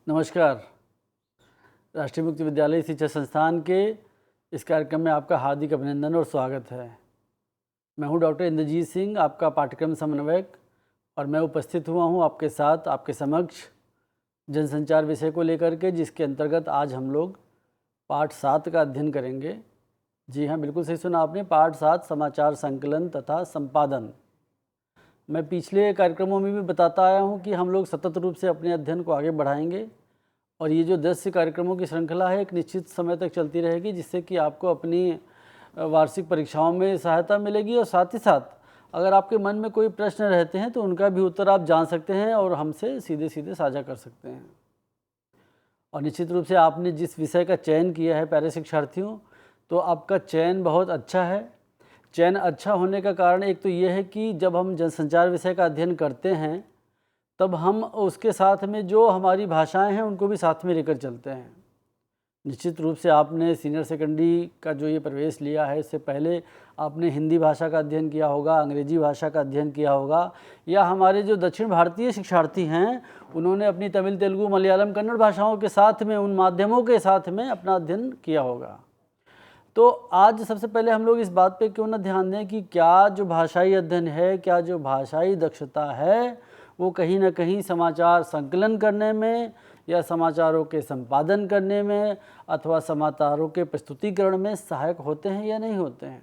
नमस्कार। राष्ट्रीय मुक्त विद्यालय शिक्षा संस्थान के इस कार्यक्रम में आपका हार्दिक अभिनंदन और स्वागत है। मैं हूं डॉक्टर इंद्रजीत सिंह, आपका पाठ्यक्रम समन्वयक, और मैं उपस्थित हुआ हूं आपके साथ, आपके समक्ष जनसंचार विषय को लेकर के, जिसके अंतर्गत आज हम लोग पाठ 7 का अध्ययन करेंगे। जी हाँ, बिल्कुल सही सुना आपने, पाठ 7 समाचार संकलन तथा संपादन। मैं पिछले कार्यक्रमों में भी बताता आया हूं कि हम लोग सतत रूप से अपने अध्ययन को आगे बढ़ाएंगे, और ये जो 10 कार्यक्रमों की श्रृंखला है एक निश्चित समय तक चलती रहेगी, जिससे कि आपको अपनी वार्षिक परीक्षाओं में सहायता मिलेगी। और साथ ही साथ अगर आपके मन में कोई प्रश्न रहते हैं तो उनका भी उत्तर आप जान सकते हैं और हमसे सीधे सीधे साझा कर सकते हैं। और निश्चित रूप से आपने जिस विषय का चयन किया है प्यारे शिक्षार्थियों, तो आपका चयन बहुत अच्छा है। चयन अच्छा होने का कारण एक तो ये है कि जब हम जनसंचार विषय का अध्ययन करते हैं तब हम उसके साथ में जो हमारी भाषाएं हैं उनको भी साथ में लेकर चलते हैं। निश्चित रूप से आपने सीनियर सेकेंडरी का जो ये प्रवेश लिया है, इससे पहले आपने हिंदी भाषा का अध्ययन किया होगा, अंग्रेजी भाषा का अध्ययन किया होगा, या हमारे जो दक्षिण भारतीय शिक्षार्थी हैं उन्होंने अपनी तमिल, तेलुगु, मलयालम, कन्नड़ भाषाओं के साथ में, उन माध्यमों के साथ में अपना अध्ययन किया होगा। तो आज सबसे पहले हम लोग इस बात पे क्यों ना ध्यान दें कि क्या जो भाषाई अध्ययन है, क्या जो भाषाई दक्षता है, वो कहीं ना कहीं समाचार संकलन करने में या समाचारों के संपादन करने में अथवा समाचारों के प्रस्तुतिकरण में सहायक होते हैं या नहीं होते हैं।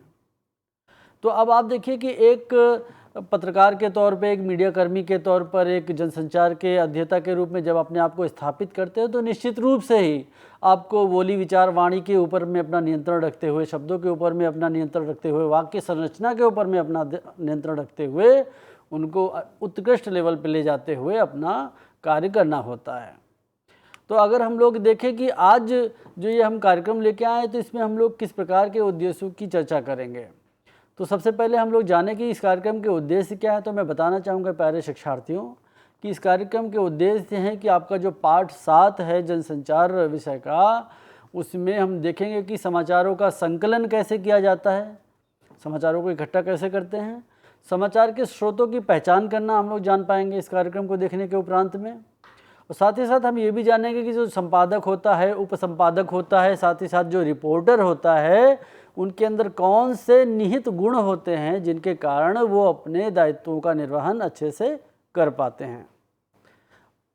तो अब आप देखिए कि एक पत्रकार के तौर पे, एक मीडिया कर्मी के तौर पर, एक जनसंचार के अध्येता के रूप में जब अपने आप को स्थापित करते हो तो निश्चित रूप से ही आपको बोली, विचार, वाणी के ऊपर में अपना नियंत्रण रखते हुए, शब्दों के ऊपर में अपना नियंत्रण रखते हुए, वाक्य संरचना के ऊपर में अपना नियंत्रण रखते हुए, उनको उत्कृष्ट लेवल पर ले जाते हुए अपना कार्य करना होता है। तो अगर हम लोग देखें कि आज जो ये हम कार्यक्रम लेके आए तो इसमें हम लोग किस प्रकार के उद्देश्यों की चर्चा करेंगे, तो सबसे पहले हम लोग जाने कि इस कार्यक्रम के उद्देश्य क्या है। तो मैं बताना चाहूँगा प्यारे शिक्षार्थियों कि इस कार्यक्रम के उद्देश्य हैं कि आपका जो पाठ 7 है जनसंचार विषय का, उसमें हम देखेंगे कि समाचारों का संकलन कैसे किया जाता है, समाचारों को इकट्ठा कैसे करते हैं, समाचार के स्रोतों की पहचान करना हम लोग जान पाएंगे इस कार्यक्रम को देखने के उपरांत में। और साथ ही साथ हम ये भी जानेंगे कि जो संपादक होता है, उपसंपादक होता है, साथ ही साथ जो रिपोर्टर होता है, उनके अंदर कौन से निहित गुण होते हैं जिनके कारण वो अपने दायित्वों का निर्वहन अच्छे से कर पाते हैं।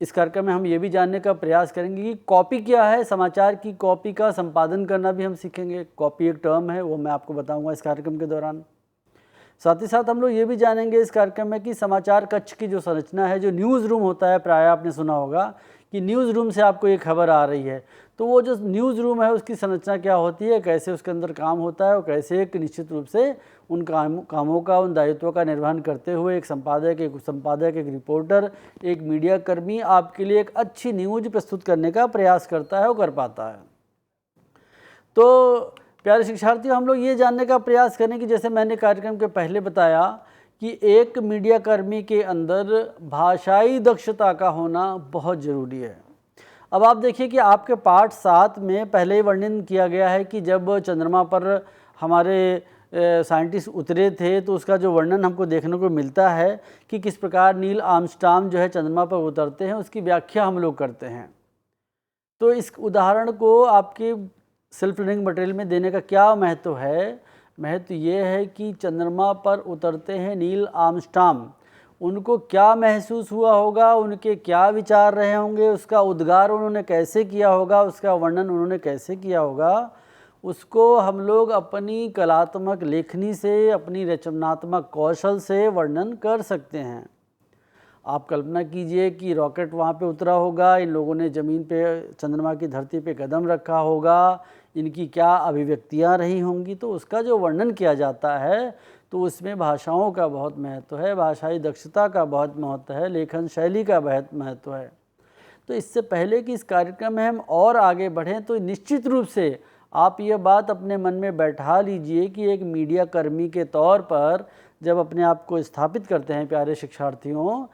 इस कार्यक्रम में हम ये भी जानने का प्रयास करेंगे कि कॉपी क्या है, समाचार की कॉपी का संपादन करना भी हम सीखेंगे। कॉपी एक टर्म है, वो मैं आपको बताऊंगा इस कार्यक्रम के दौरान। साथ ही साथ हम लोग ये भी जानेंगे इस कार्यक्रम में कि समाचार कक्ष की जो संरचना है, जो न्यूज़ रूम होता है, प्रायः आपने सुना होगा कि न्यूज़ रूम से आपको एक खबर आ रही है, तो वो जो न्यूज़ रूम है उसकी संरचना क्या होती है, कैसे उसके अंदर काम होता है, और कैसे एक निश्चित रूप से उन कामों का, उन दायित्वों का निर्वहन करते हुए एक संपादक, एक रिपोर्टर, एक मीडिया कर्मी आपके लिए एक अच्छी न्यूज़ प्रस्तुत करने का प्रयास करता है और कर पाता है। तो प्यारे शिक्षार्थियों, हम लोग ये जानने का प्रयास करें कि जैसे मैंने कार्यक्रम के पहले बताया कि एक मीडिया कर्मी के अंदर भाषाई दक्षता का होना बहुत ज़रूरी है। अब आप देखिए कि आपके पाठ 7 में पहले ही वर्णन किया गया है कि जब चंद्रमा पर हमारे साइंटिस्ट उतरे थे तो उसका जो वर्णन हमको देखने को मिलता है कि किस प्रकार नील आर्मस्ट्रांग जो है चंद्रमा पर उतरते हैं, उसकी व्याख्या हम लोग करते हैं। तो इस उदाहरण को आपके सेल्फ लर्निंग मटेरियल में देने का क्या महत्व है? महत्व ये है कि चंद्रमा पर उतरते हैं नील आर्मस्ट्रांग, उनको क्या महसूस हुआ होगा, उनके क्या विचार रहे होंगे, उसका उद्गार उन्होंने कैसे किया होगा, उसका वर्णन उन्होंने कैसे किया होगा, उसको हम लोग अपनी कलात्मक लेखनी से, अपनी रचनात्मक कौशल से वर्णन कर सकते हैं। आप कल्पना कीजिए कि रॉकेट वहाँ पे उतरा होगा, इन लोगों ने ज़मीन पे, चंद्रमा की धरती पे कदम रखा होगा, इनकी क्या अभिव्यक्तियाँ रही होंगी, तो उसका जो वर्णन किया जाता है तो उसमें भाषाओं का बहुत महत्व है, भाषाई दक्षता का बहुत महत्व है, लेखन शैली का बहुत महत्व है। तो इससे पहले कि इस कार्यक्रम में हम और आगे बढ़ें तो निश्चित रूप से आप ये बात अपने मन में बैठा लीजिए कि एक मीडिया कर्मी के तौर पर जब अपने आप को स्थापित करते हैं प्यारे शिक्षार्थियों,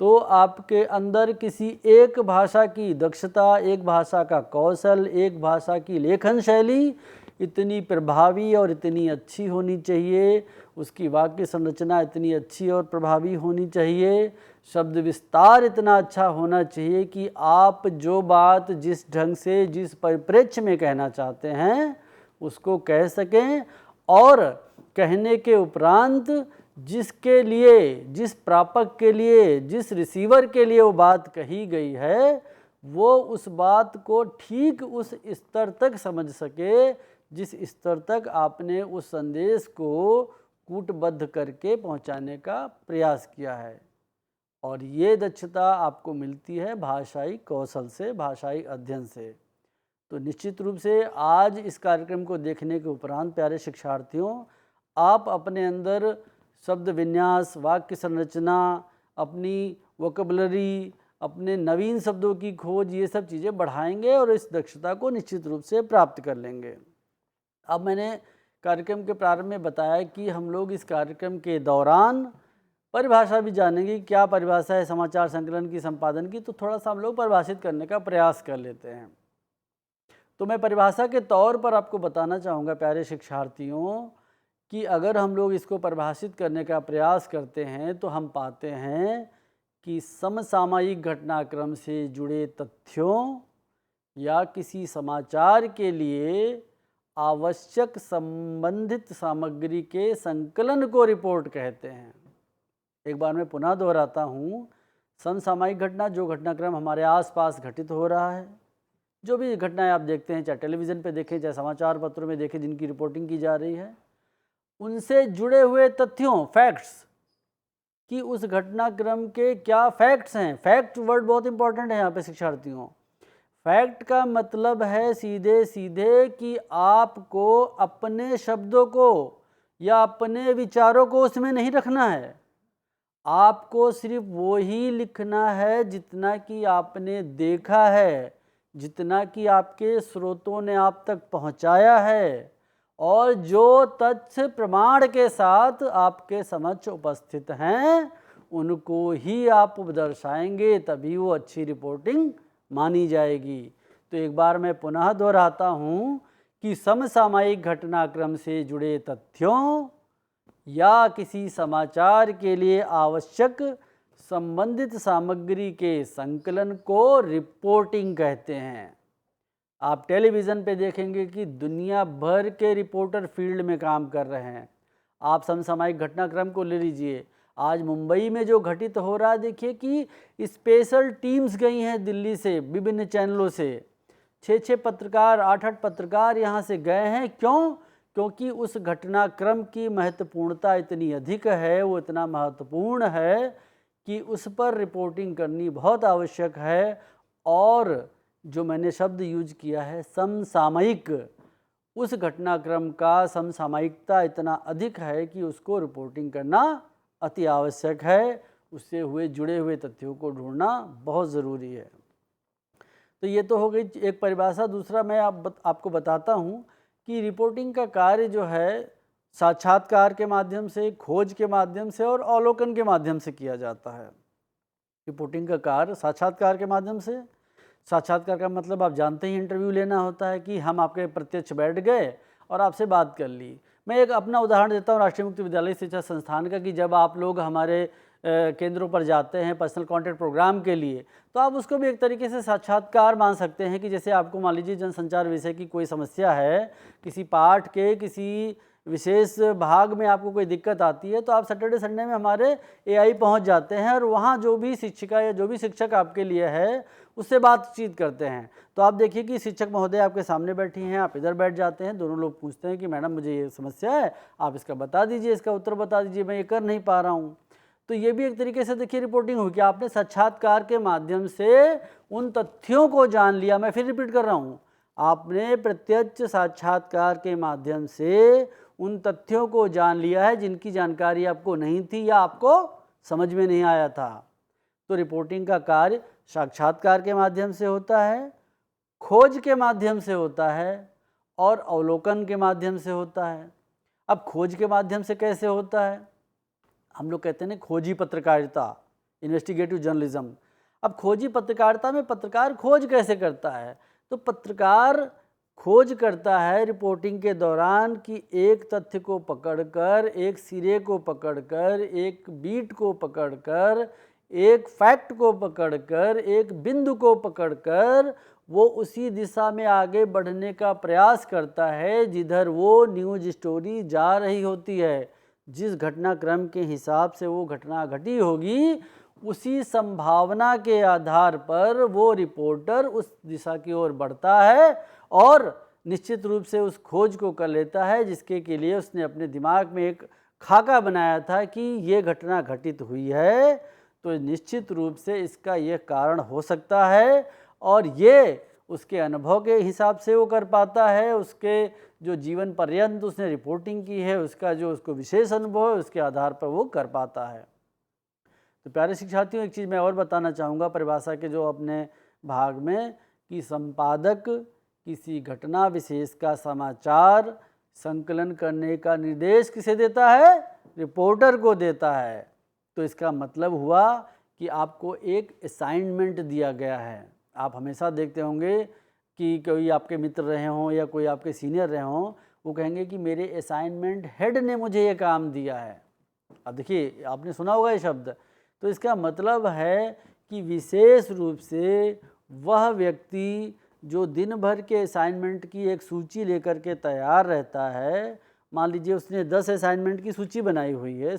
तो आपके अंदर किसी एक भाषा की दक्षता, एक भाषा का कौशल, एक भाषा की लेखन शैली इतनी प्रभावी और इतनी अच्छी होनी चाहिए, उसकी वाक्य संरचना इतनी अच्छी और प्रभावी होनी चाहिए, शब्द विस्तार इतना अच्छा होना चाहिए कि आप जो बात जिस ढंग से जिस परिप्रेक्ष्य में कहना चाहते हैं उसको कह सकें, और कहने के उपरांत जिसके लिए, जिस प्रापक के लिए, जिस रिसीवर के लिए वो बात कही गई है वो उस बात को ठीक उस स्तर तक समझ सके जिस स्तर तक आपने उस संदेश को कूटबद्ध करके पहुंचाने का प्रयास किया है। और ये दक्षता आपको मिलती है भाषाई कौशल से, भाषाई अध्ययन से। तो निश्चित रूप से आज इस कार्यक्रम को देखने के उपरांत प्यारे शिक्षार्थियों, आप अपने अंदर शब्द विन्यास, वाक्य संरचना, अपनी वोकेबलरी, अपने नवीन शब्दों की खोज, ये सब चीज़ें बढ़ाएंगे और इस दक्षता को निश्चित रूप से प्राप्त कर लेंगे। अब मैंने कार्यक्रम के प्रारंभ में बताया कि हम लोग इस कार्यक्रम के दौरान परिभाषा भी जानेंगे। क्या परिभाषा है समाचार संकलन की, संपादन की, तो थोड़ा सा हम लोग परिभाषित करने का प्रयास कर लेते हैं। तो मैं परिभाषा के तौर पर आपको बताना चाहूँगा प्यारे शिक्षार्थियों कि अगर हम लोग इसको परिभाषित करने का प्रयास करते हैं तो हम पाते हैं कि समसामयिक घटनाक्रम से जुड़े तथ्यों या किसी समाचार के लिए आवश्यक संबंधित सामग्री के संकलन को रिपोर्ट कहते हैं। एक बार मैं पुनः दोहराता हूँ, समसामयिक घटना, जो घटनाक्रम हमारे आसपास घटित हो रहा है, जो भी घटनाएं आप देखते हैं, चाहे टेलीविज़न पे देखें चाहे समाचार पत्रों में देखें जिनकी रिपोर्टिंग की जा रही है, उनसे जुड़े हुए तथ्यों, फैक्ट्स, कि उस घटनाक्रम के क्या फैक्ट्स हैं। फैक्ट वर्ड बहुत इंपॉर्टेंट है यहाँ पे शिक्षार्थियों। फैक्ट का मतलब है सीधे सीधे कि आपको अपने शब्दों को या अपने विचारों को उसमें नहीं रखना है, आपको सिर्फ वो ही लिखना है जितना कि आपने देखा है, जितना कि आपके स्रोतों ने आप तक पहुंचाया है, और जो तथ्य प्रमाण के साथ आपके समक्ष उपस्थित हैं उनको ही आप दर्शाएंगे, तभी वो अच्छी रिपोर्टिंग मानी जाएगी। तो एक बार मैं पुनः दोहराता हूँ कि समसामयिक घटनाक्रम से जुड़े तथ्यों या किसी समाचार के लिए आवश्यक संबंधित सामग्री के संकलन को रिपोर्टिंग कहते हैं। आप टेलीविज़न पे देखेंगे कि दुनिया भर के रिपोर्टर फील्ड में काम कर रहे हैं। आप समसामयिक घटनाक्रम को ले लीजिए, आज मुंबई में जो घटित हो रहा है, देखिए कि स्पेशल टीम्स गई हैं दिल्ली से, विभिन्न चैनलों से, 6-6 पत्रकार, 8-8 पत्रकार यहाँ से गए हैं। क्यों? क्योंकि उस घटनाक्रम की महत्वपूर्णता इतनी अधिक है, वो इतना महत्वपूर्ण है कि उस पर रिपोर्टिंग करनी बहुत आवश्यक है। और जो मैंने शब्द यूज किया है समसामयिक, उस घटनाक्रम का समसामयिकता इतना अधिक है कि उसको रिपोर्टिंग करना अति आवश्यक है, उससे जुड़े हुए तथ्यों को ढूंढना बहुत ज़रूरी है। तो ये तो हो गई एक परिभाषा। दूसरा मैं आपको बताता हूँ कि रिपोर्टिंग का कार्य जो है साक्षात्कार के माध्यम से, खोज के माध्यम से और अवलोकन के माध्यम से किया जाता है। रिपोर्टिंग का कार्य साक्षात्कार के माध्यम से, साक्षात्कार का मतलब आप जानते ही इंटरव्यू लेना होता है कि हम आपके प्रत्यक्ष बैठ गए और आपसे बात कर ली। मैं एक अपना उदाहरण देता हूँ राष्ट्रीय मुक्त विद्यालय शिक्षा संस्थान का, कि जब आप लोग हमारे केंद्रों पर जाते हैं पर्सनल कॉन्टैक्ट प्रोग्राम के लिए, तो आप उसको भी एक तरीके से साक्षात्कार मान सकते हैं। कि जैसे आपको मान लीजिए जनसंचार विषय की कोई समस्या है, किसी पाठ के किसी विशेष भाग में आपको कोई दिक्कत आती है, तो आप सैटरडे संडे में हमारे एआई पहुंच जाते हैं और वहाँ जो भी शिक्षिका या जो भी शिक्षक आपके लिए है उससे बातचीत करते हैं। तो आप देखिए कि शिक्षक महोदय आपके सामने बैठी हैं, आप इधर बैठ जाते हैं, दोनों लोग पूछते हैं कि मैडम मुझे ये समस्या है, आप इसका बता दीजिए, इसका उत्तर बता दीजिए, मैं ये कर नहीं पा रहा हूँ। तो ये भी एक तरीके से देखिए रिपोर्टिंग हुई कि आपने साक्षात्कार के माध्यम से उन तथ्यों को जान लिया। मैं फिर रिपीट कर रहा हूँ, आपने प्रत्यक्ष साक्षात्कार के माध्यम से उन तथ्यों को जान लिया है जिनकी जानकारी आपको नहीं थी या आपको समझ में नहीं आया था। तो रिपोर्टिंग का कार्य साक्षात्कार के माध्यम से होता है, खोज के माध्यम से होता है और अवलोकन के माध्यम से होता है। अब खोज के माध्यम से कैसे होता है? हम लोग कहते हैं ना खोजी पत्रकारिता, इन्वेस्टिगेटिव जर्नलिज्म। अब खोजी पत्रकारिता में पत्रकार खोज कैसे करता है? तो पत्रकार खोज करता है रिपोर्टिंग के दौरान कि एक तथ्य को पकड़कर, एक सिरे को पकड़कर, एक बीट को पकड़कर, एक फैक्ट को पकड़कर, एक बिंदु को पकड़कर वो उसी दिशा में आगे बढ़ने का प्रयास करता है जिधर वो न्यूज़ स्टोरी जा रही होती है। जिस घटनाक्रम के हिसाब से वो घटना घटी होगी, उसी संभावना के आधार पर वो रिपोर्टर उस दिशा की ओर बढ़ता है और निश्चित रूप से उस खोज को कर लेता है जिसके के लिए उसने अपने दिमाग में एक खाका बनाया था कि ये घटना घटित हुई है, तो निश्चित रूप से इसका ये कारण हो सकता है और ये उसके अनुभव के हिसाब से वो कर पाता है, उसके जो जीवन पर्यंत उसने रिपोर्टिंग की है उसका जो उसको विशेष अनुभव है उसके आधार पर वो कर पाता है। तो प्यारे शिक्षार्थियों, एक चीज़ मैं और बताना चाहूँगा परिभाषा के जो अपने भाग में, कि संपादक किसी घटना विशेष का समाचार संकलन करने का निर्देश किसे देता है? रिपोर्टर को देता है। तो इसका मतलब हुआ कि आपको एक असाइनमेंट दिया गया है। आप हमेशा देखते होंगे कि कोई आपके मित्र रहे हों या कोई आपके सीनियर रहे हों, वो कहेंगे कि मेरे असाइनमेंट हेड ने मुझे ये काम दिया है। अब देखिए, आपने सुना होगा ये शब्द। तो इसका मतलब है कि विशेष रूप से वह व्यक्ति जो दिन भर के असाइनमेंट की एक सूची लेकर के तैयार रहता है, मान लीजिए उसने 10 असाइनमेंट की सूची बनाई हुई है,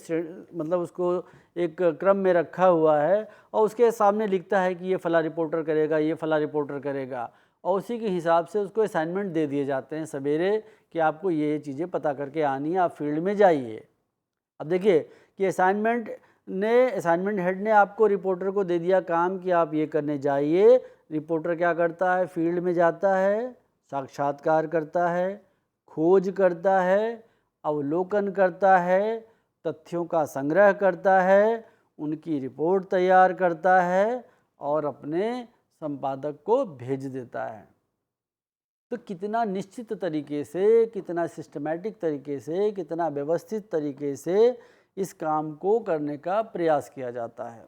मतलब उसको एक क्रम में रखा हुआ है और उसके सामने लिखता है कि ये फला रिपोर्टर करेगा, ये फला रिपोर्टर करेगा, और उसी के हिसाब से उसको असाइनमेंट दे दिए जाते हैं सवेरे कि आपको ये चीज़ें पता करके आनी है, आप फील्ड में जाइए। अब देखिए कि असाइनमेंट हेड ने आपको रिपोर्टर को दे दिया काम कि आप ये करने जाइए। रिपोर्टर क्या करता है? फील्ड में जाता है, साक्षात्कार करता है, खोज करता है, अवलोकन करता है, तथ्यों का संग्रह करता है, उनकी रिपोर्ट तैयार करता है और अपने संपादक को भेज देता है। तो कितना निश्चित तरीके से, कितना सिस्टमैटिक तरीके से, कितना व्यवस्थित तरीके से इस काम को करने का प्रयास किया जाता है।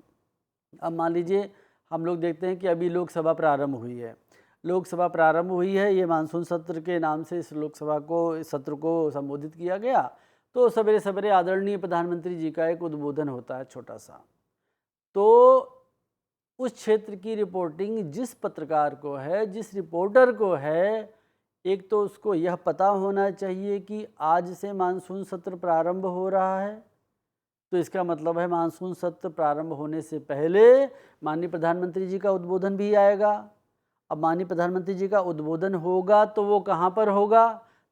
अब मान लीजिए हम लोग देखते हैं कि अभी लोकसभा प्रारंभ हुई है। लोकसभा प्रारंभ हुई है, ये मानसून सत्र के नाम से इस सत्र को संबोधित किया गया। तो सवेरे सवेरे आदरणीय प्रधानमंत्री जी का एक उद्बोधन होता है छोटा सा। तो उस क्षेत्र की रिपोर्टिंग जिस पत्रकार को है, जिस रिपोर्टर को है, एक तो उसको यह पता होना चाहिए कि आज से मानसून सत्र प्रारंभ हो रहा है। तो इसका मतलब है मानसून सत्र प्रारंभ होने से पहले माननीय प्रधानमंत्री जी का उद्बोधन भी आएगा। अब माननीय प्रधानमंत्री जी का उद्बोधन होगा तो वो कहाँ पर होगा?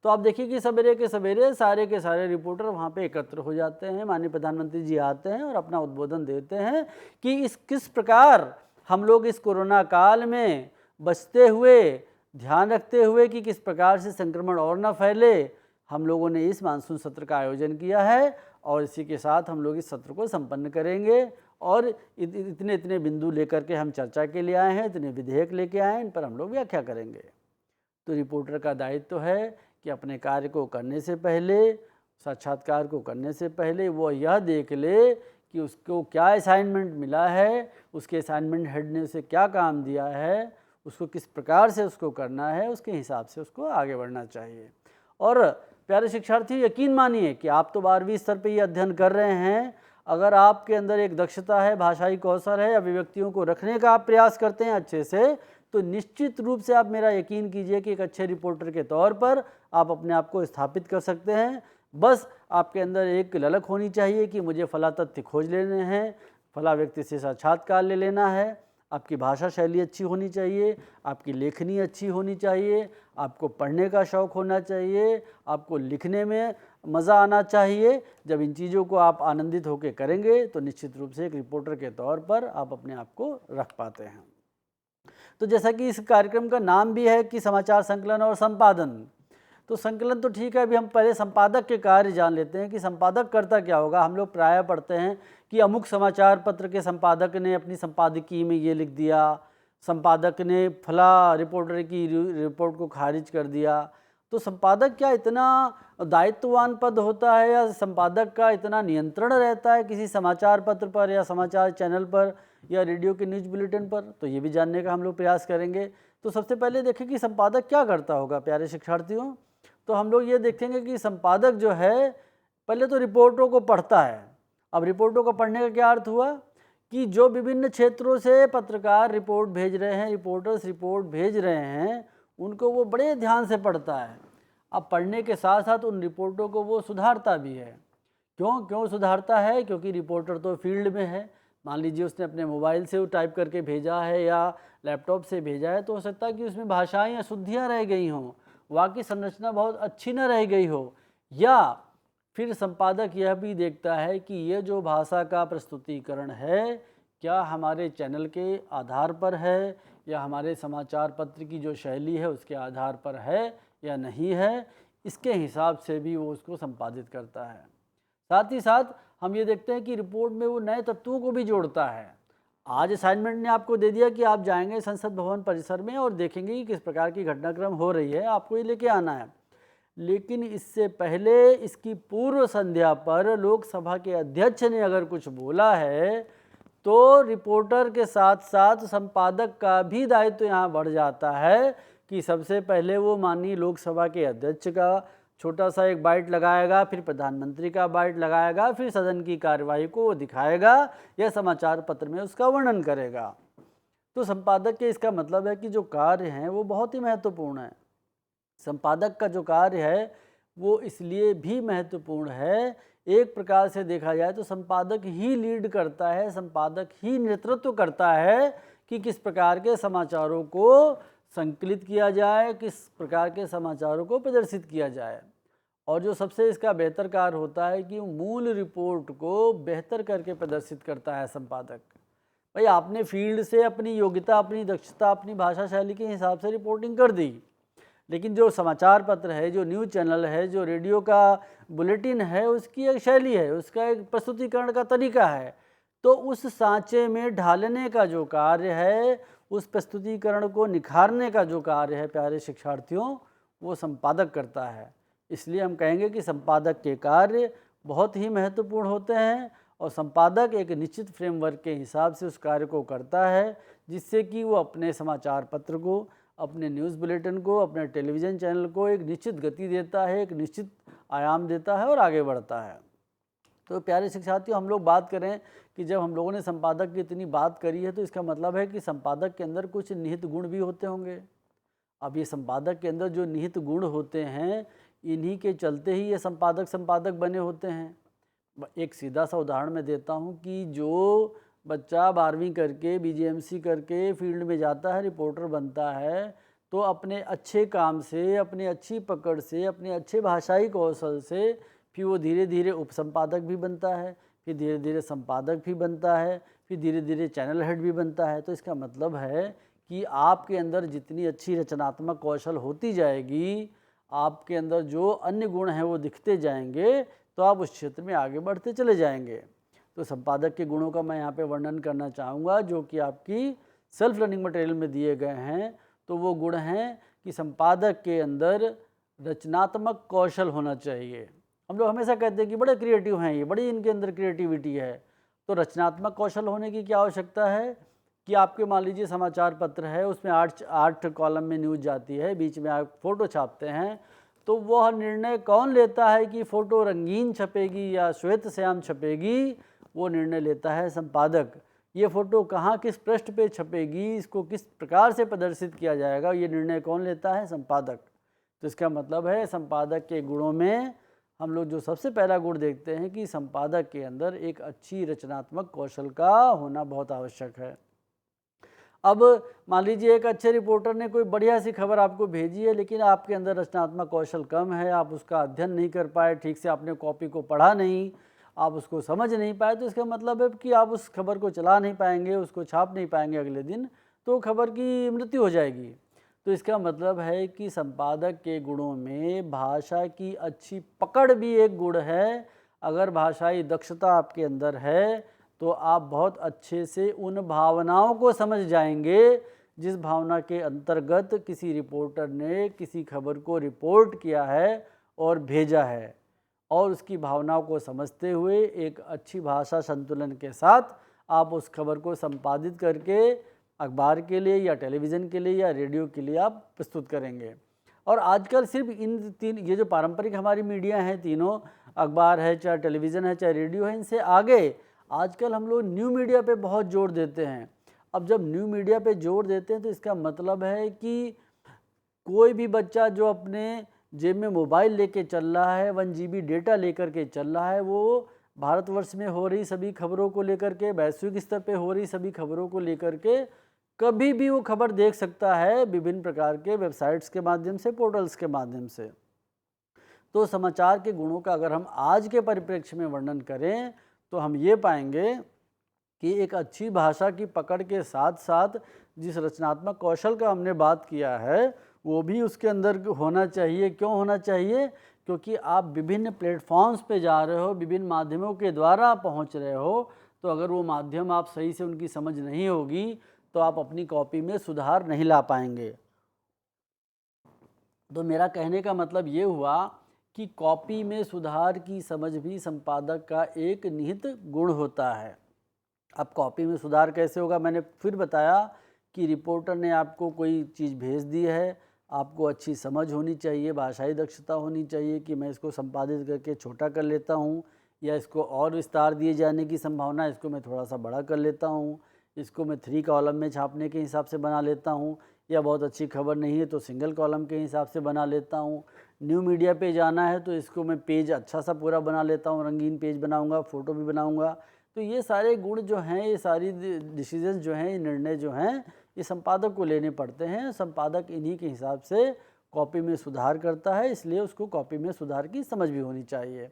तो आप देखिए कि सवेरे के सवेरे सारे के सारे रिपोर्टर वहाँ पे एकत्र हो जाते हैं, माननीय प्रधानमंत्री जी आते हैं और अपना उद्बोधन देते हैं कि किस प्रकार हम लोग इस कोरोना काल में बचते हुए, ध्यान रखते हुए कि किस प्रकार से संक्रमण और न फैले, हम लोगों ने इस मानसून सत्र का आयोजन किया है और इसी के साथ हम लोग इस सत्र को संपन्न करेंगे और इतने इतने बिंदु लेकर के हम चर्चा के लिए आए हैं, इतने विधेयक लेके आए हैं, इन पर हम लोग व्याख्या करेंगे। तो रिपोर्टर का दायित्व तो है कि अपने कार्य को करने से पहले, साक्षात्कार को करने से पहले वो यह देख ले कि उसको क्या असाइनमेंट मिला है, उसके असाइनमेंट हेड ने उसे क्या काम दिया है, उसको किस प्रकार से उसको करना है, उसके हिसाब से उसको आगे बढ़ना चाहिए। और प्यारे शिक्षार्थी, यकीन मानिए कि आप तो 12वीं स्तर पे ये अध्ययन कर रहे हैं। अगर आपके अंदर एक दक्षता है, भाषाई कौशल है, अभिव्यक्तियों को रखने का आप प्रयास करते हैं अच्छे से, तो निश्चित रूप से आप मेरा यकीन कीजिए कि एक अच्छे रिपोर्टर के तौर पर आप अपने आप को स्थापित कर सकते हैं। बस आपके अंदर एक ललक होनी चाहिए कि मुझे फला तथ्य खोज लेने हैं, फला व्यक्ति से साक्षात्कार ले लेना है। आपकी भाषा शैली अच्छी होनी चाहिए, आपकी लेखनी अच्छी होनी चाहिए, आपको पढ़ने का शौक़ होना चाहिए, आपको लिखने में मज़ा आना चाहिए। जब इन चीज़ों को आप आनंदित होकर करेंगे तो निश्चित रूप से एक रिपोर्टर के तौर पर आप अपने आप को रख पाते हैं। तो जैसा कि इस कार्यक्रम का नाम भी है कि समाचार संकलन और संपादन, तो संकलन तो ठीक है, अभी हम पहले संपादक के कार्य जान लेते हैं कि संपादक करता क्या होगा। हम लोग प्रायः पढ़ते हैं कि अमुक समाचार पत्र के संपादक ने अपनी संपादकीय में ये लिख दिया, संपादक ने फला रिपोर्टर की रिपोर्ट को खारिज कर दिया। तो संपादक क्या इतना दायित्ववान पद होता है या संपादक का इतना नियंत्रण रहता है किसी समाचार पत्र पर या समाचार चैनल पर या रेडियो के न्यूज़ बुलेटिन पर? तो ये भी जानने का हम लोग प्रयास करेंगे। तो सबसे पहले देखें कि संपादक क्या करता होगा प्यारे शिक्षार्थियों। तो हम लोग ये देखेंगे कि संपादक जो है पहले तो रिपोर्टों को पढ़ता है। अब रिपोर्टों को पढ़ने का क्या अर्थ हुआ कि जो विभिन्न क्षेत्रों से पत्रकार रिपोर्ट भेज रहे हैं, रिपोर्टर्स रिपोर्ट भेज रहे हैं, उनको वो बड़े ध्यान से पढ़ता है। अब पढ़ने के साथ साथ उन रिपोर्टों को वो सुधारता भी है। क्यों सुधारता है? क्योंकि रिपोर्टर तो फील्ड में है। मान लीजिए उसने अपने मोबाइल से वो टाइप करके भेजा है या लैपटॉप से भेजा है, तो हो सकता है कि उसमें भाषाएं अशुद्धियाँ रह गई हों, वाक्य संरचना बहुत अच्छी न रह गई हो, या फिर संपादक यह भी देखता है कि ये जो भाषा का प्रस्तुतिकरण है क्या हमारे चैनल के आधार पर है या हमारे समाचार पत्र की जो शैली है उसके आधार पर है या नहीं है। इसके हिसाब से भी वो उसको संपादित करता है। साथ ही साथ हम ये देखते हैं कि रिपोर्ट में वो नए तत्वों को भी जोड़ता है। आज असाइनमेंट ने आपको दे दिया कि आप जाएंगे संसद भवन परिसर में और देखेंगे कि किस प्रकार की घटनाक्रम हो रही है, आपको ये लेके आना है। लेकिन इससे पहले इसकी पूर्व संध्या पर लोकसभा के अध्यक्ष ने अगर कुछ बोला है तो रिपोर्टर के साथ साथ संपादक का भी दायित्व यहाँ बढ़ जाता है कि सबसे पहले वो माननीय लोकसभा के अध्यक्ष का छोटा सा एक बाइट लगाएगा, फिर प्रधानमंत्री का बाइट लगाएगा, फिर सदन की कार्यवाही को वो दिखाएगा या समाचार पत्र में उसका वर्णन करेगा। तो संपादक के इसका मतलब है कि जो कार्य हैं वो बहुत ही महत्वपूर्ण है। संपादक का जो कार्य है वो इसलिए भी महत्वपूर्ण है, एक प्रकार से देखा जाए तो संपादक ही लीड करता है, संपादक ही नेतृत्व करता है कि किस प्रकार के समाचारों को संकलित किया जाए, किस प्रकार के समाचारों को प्रदर्शित किया जाए। और जो सबसे इसका बेहतर कार्य होता है कि मूल रिपोर्ट को बेहतर करके प्रदर्शित करता है संपादक। भाई आपने फील्ड से अपनी योग्यता, अपनी दक्षता, अपनी भाषा शैली के हिसाब से रिपोर्टिंग कर दी, लेकिन जो समाचार पत्र है, जो न्यूज़ चैनल है, जो रेडियो का बुलेटिन है, उसकी एक शैली है, उसका एक प्रस्तुतिकरण का तरीका है। तो उस सांचे में ढालने का जो कार्य है, उस प्रस्तुतिकरण को निखारने का जो कार्य है प्यारे शिक्षार्थियों, वो संपादक करता है। इसलिए हम कहेंगे कि संपादक के कार्य बहुत ही महत्वपूर्ण होते हैं और संपादक एक निश्चित फ्रेमवर्क के हिसाब से उस कार्य को करता है, जिससे कि वो अपने समाचार पत्र को, अपने न्यूज़ बुलेटिन को, अपने टेलीविज़न चैनल को एक निश्चित गति देता है, एक निश्चित आयाम देता है और आगे बढ़ता है। तो प्यारे शिक्षार्थियों, हम लोग बात करें कि जब हम लोगों ने संपादक की इतनी बात करी है तो इसका मतलब है कि संपादक के अंदर कुछ निहित गुण भी होते होंगे। अब ये संपादक के अंदर जो निहित गुण होते हैं, इन्हीं के चलते ही ये संपादक बने होते हैं। एक सीधा सा उदाहरण मैं देता हूँ कि जो बच्चा 12वीं करके बीजीएमसी करके फील्ड में जाता है, रिपोर्टर बनता है, तो अपने अच्छे काम से, अपनी अच्छी पकड़ से, अपने अच्छे भाषाई कौशल से फिर वो धीरे धीरे उपसंपादक भी बनता है, फिर धीरे धीरे संपादक भी बनता है, फिर धीरे धीरे चैनल हेड भी बनता है। तो इसका मतलब है कि आपके अंदर जितनी अच्छी रचनात्मक कौशल होती जाएगी, आपके अंदर जो अन्य गुण हैं वो दिखते जाएंगे, तो आप उस क्षेत्र में आगे बढ़ते चले जाएंगे। तो संपादक के गुणों का मैं यहाँ पे वर्णन करना चाहूँगा जो कि आपकी सेल्फ लर्निंग मटेरियल में दिए गए हैं। तो वो गुण हैं कि संपादक के अंदर रचनात्मक कौशल होना चाहिए। हम लोग हमेशा कहते हैं कि बड़े क्रिएटिव हैं ये, बड़ी इनके अंदर क्रिएटिविटी है। तो रचनात्मक कौशल होने की क्या आवश्यकता है कि आपके मान लीजिए समाचार पत्र है, उसमें 8 कॉलम में न्यूज़ जाती है, बीच में आप फ़ोटो छापते हैं, तो वह निर्णय कौन लेता है कि फ़ोटो रंगीन छपेगी या श्वेत श्याम छपेगी? वो निर्णय लेता है संपादक। ये फ़ोटो कहाँ किस पृष्ठ पे छपेगी, इसको किस प्रकार से प्रदर्शित किया जाएगा, ये निर्णय कौन लेता है? संपादक। तो इसका मतलब है संपादक के गुणों में हम लोग जो सबसे पहला गुण देखते हैं कि संपादक के अंदर एक अच्छी रचनात्मक कौशल का होना बहुत आवश्यक है। अब मान लीजिए एक अच्छे रिपोर्टर ने कोई बढ़िया सी खबर आपको भेजी है, लेकिन आपके अंदर रचनात्मक कौशल कम है, आप उसका अध्ययन नहीं कर पाए, ठीक से आपने कॉपी को पढ़ा नहीं, आप उसको समझ नहीं पाए, तो इसका मतलब है कि आप उस खबर को चला नहीं पाएंगे, उसको छाप नहीं पाएंगे अगले दिन, तो खबर की मृत्यु हो जाएगी। तो इसका मतलब है कि संपादक के गुणों में भाषा की अच्छी पकड़ भी एक गुण है। अगर भाषाई दक्षता आपके अंदर है तो आप बहुत अच्छे से उन भावनाओं को समझ जाएंगे जिस भावना के अंतर्गत किसी रिपोर्टर ने किसी खबर को रिपोर्ट किया है और भेजा है, और उसकी भावनाओं को समझते हुए एक अच्छी भाषा संतुलन के साथ आप उस खबर को संपादित करके अखबार के लिए या टेलीविज़न के लिए या रेडियो के लिए आप प्रस्तुत करेंगे। और आजकल सिर्फ इन तीन, ये जो पारंपरिक हमारी मीडिया हैं तीनों, अखबार है, चाहे टेलीविज़न है, चाहे रेडियो है, इनसे आगे आजकल हम लोग न्यू मीडिया पे बहुत जोर देते हैं। अब जब न्यू मीडिया पे जोर देते हैं तो इसका मतलब है कि कोई भी बच्चा जो अपने जेब में मोबाइल लेके चल रहा है, 1 GB डेटा लेकर के चल रहा है, वो भारतवर्ष में हो रही सभी खबरों को लेकर के, वैश्विक स्तर पे हो रही सभी खबरों को लेकर के कभी भी वो खबर देख सकता है विभिन्न प्रकार के वेबसाइट्स के माध्यम से, पोर्टल्स के माध्यम से। तो समाचार के गुणों का अगर हम आज के परिप्रेक्ष्य में वर्णन करें तो हम ये पाएंगे कि एक अच्छी भाषा की पकड़ के साथ साथ जिस रचनात्मक कौशल का हमने बात किया है वो भी उसके अंदर होना चाहिए। क्यों होना चाहिए? क्योंकि आप विभिन्न प्लेटफॉर्म्स पे जा रहे हो, विभिन्न माध्यमों के द्वारा पहुंच रहे हो, तो अगर वो माध्यम आप सही से उनकी समझ नहीं होगी तो आप अपनी कॉपी में सुधार नहीं ला पाएंगे। तो मेरा कहने का मतलब ये हुआ कि कॉपी में सुधार की समझ भी संपादक का एक निहित गुण होता है। अब कॉपी में सुधार कैसे होगा? मैंने फिर बताया कि रिपोर्टर ने आपको कोई चीज़ भेज दी है, आपको अच्छी समझ होनी चाहिए, भाषाई दक्षता होनी चाहिए कि मैं इसको संपादित करके छोटा कर लेता हूँ, या इसको और विस्तार दिए जाने की संभावना है, इसको मैं थोड़ा सा बड़ा कर लेता हूँ, इसको मैं 3 कॉलम में छापने के हिसाब से बना लेता हूँ, या बहुत अच्छी खबर नहीं है तो सिंगल कॉलम के हिसाब से बना लेता हूँ। न्यू मीडिया पे जाना है तो इसको मैं पेज अच्छा सा पूरा बना लेता हूँ, रंगीन पेज बनाऊँगा, फ़ोटो भी बनाऊँगा। तो ये सारे गुण जो हैं, ये सारी डिसीजन जो हैं, ये निर्णय जो हैं, ये संपादक को लेने पड़ते हैं। संपादक इन्हीं के हिसाब से कॉपी में सुधार करता है, इसलिए उसको कॉपी में सुधार की समझ भी होनी चाहिए।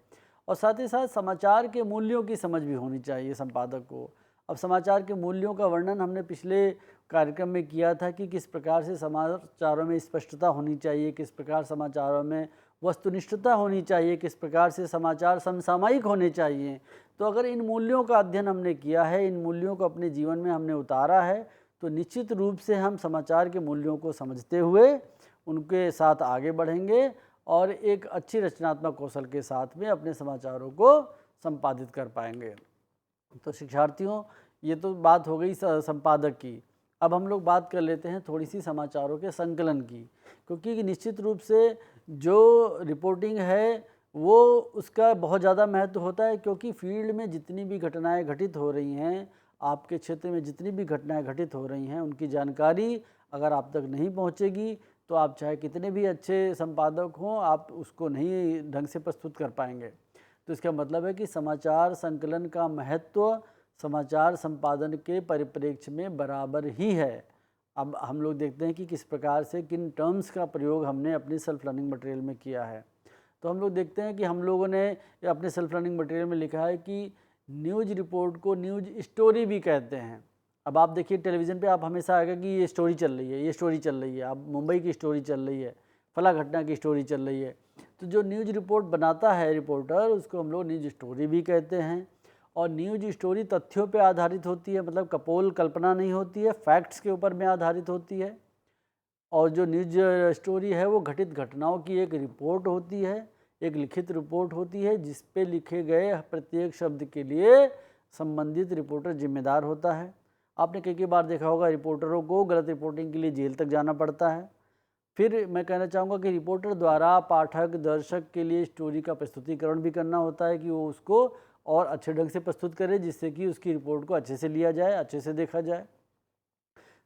और साथ ही साथ समाचार के मूल्यों की समझ भी होनी चाहिए संपादक को। अब समाचार के मूल्यों का वर्णन हमने पिछले कार्यक्रम में किया था कि किस प्रकार से समाचारों में स्पष्टता होनी चाहिए, किस प्रकार समाचारों में वस्तुनिष्ठता होनी चाहिए, किस प्रकार से समाचार समसामयिक होने चाहिए। तो अगर इन मूल्यों का अध्ययन हमने किया है, इन मूल्यों को अपने जीवन में हमने उतारा है, तो निश्चित रूप से हम समाचार के मूल्यों को समझते हुए उनके साथ आगे बढ़ेंगे और एक अच्छी रचनात्मक कौशल के साथ में अपने समाचारों को संपादित कर पाएंगे। तो शिक्षार्थियों, ये तो बात हो गई संपादक की। अब हम लोग बात कर लेते हैं थोड़ी सी समाचारों के संकलन की, क्योंकि निश्चित रूप से जो रिपोर्टिंग है वो उसका बहुत ज़्यादा महत्व होता है, क्योंकि फील्ड में जितनी भी घटनाएं घटित हो रही हैं, आपके क्षेत्र में जितनी भी घटनाएं घटित हो रही हैं, उनकी जानकारी अगर आप तक नहीं पहुंचेगी तो आप चाहे कितने भी अच्छे संपादक हों, आप उसको नहीं ढंग से प्रस्तुत कर पाएंगे। तो इसका मतलब है कि समाचार संकलन का महत्व समाचार संपादन के परिप्रेक्ष्य में बराबर ही है। अब हम लोग देखते हैं कि किस प्रकार से किन टर्म्स का प्रयोग हमने अपनी सेल्फ लर्निंग मटेरियल में किया है। तो हम लोग देखते हैं कि हम लोगों ने अपने सेल्फ लर्निंग मटेरियल में लिखा है कि न्यूज़ रिपोर्ट को न्यूज़ स्टोरी भी कहते हैं। अब आप देखिए टेलीविज़न पे आप हमेशा आएगा कि ये स्टोरी चल रही है, ये स्टोरी चल रही है, अब मुंबई की स्टोरी चल रही है, फला घटना की स्टोरी चल रही है। तो जो न्यूज़ रिपोर्ट बनाता है रिपोर्टर, उसको हम लोग न्यूज़ स्टोरी भी कहते हैं। और न्यूज़ स्टोरी तथ्यों पे आधारित होती है, मतलब कपोल कल्पना नहीं होती है, फैक्ट्स के ऊपर में आधारित होती है। और जो न्यूज़ स्टोरी है वो घटित घटनाओं की एक रिपोर्ट होती है, एक लिखित रिपोर्ट होती है, जिस पे लिखे गए प्रत्येक शब्द के लिए संबंधित रिपोर्टर जिम्मेदार होता है। आपने कई बार देखा होगा रिपोर्टरों को गलत रिपोर्टिंग के लिए जेल तक जाना पड़ता है। फिर मैं कहना चाहूँगा कि रिपोर्टर द्वारा पाठक दर्शक के लिए स्टोरी का प्रस्तुतिकरण भी करना होता है कि वो उसको और अच्छे ढंग से प्रस्तुत करे, जिससे कि उसकी रिपोर्ट को अच्छे से लिया जाए, अच्छे से देखा जाए।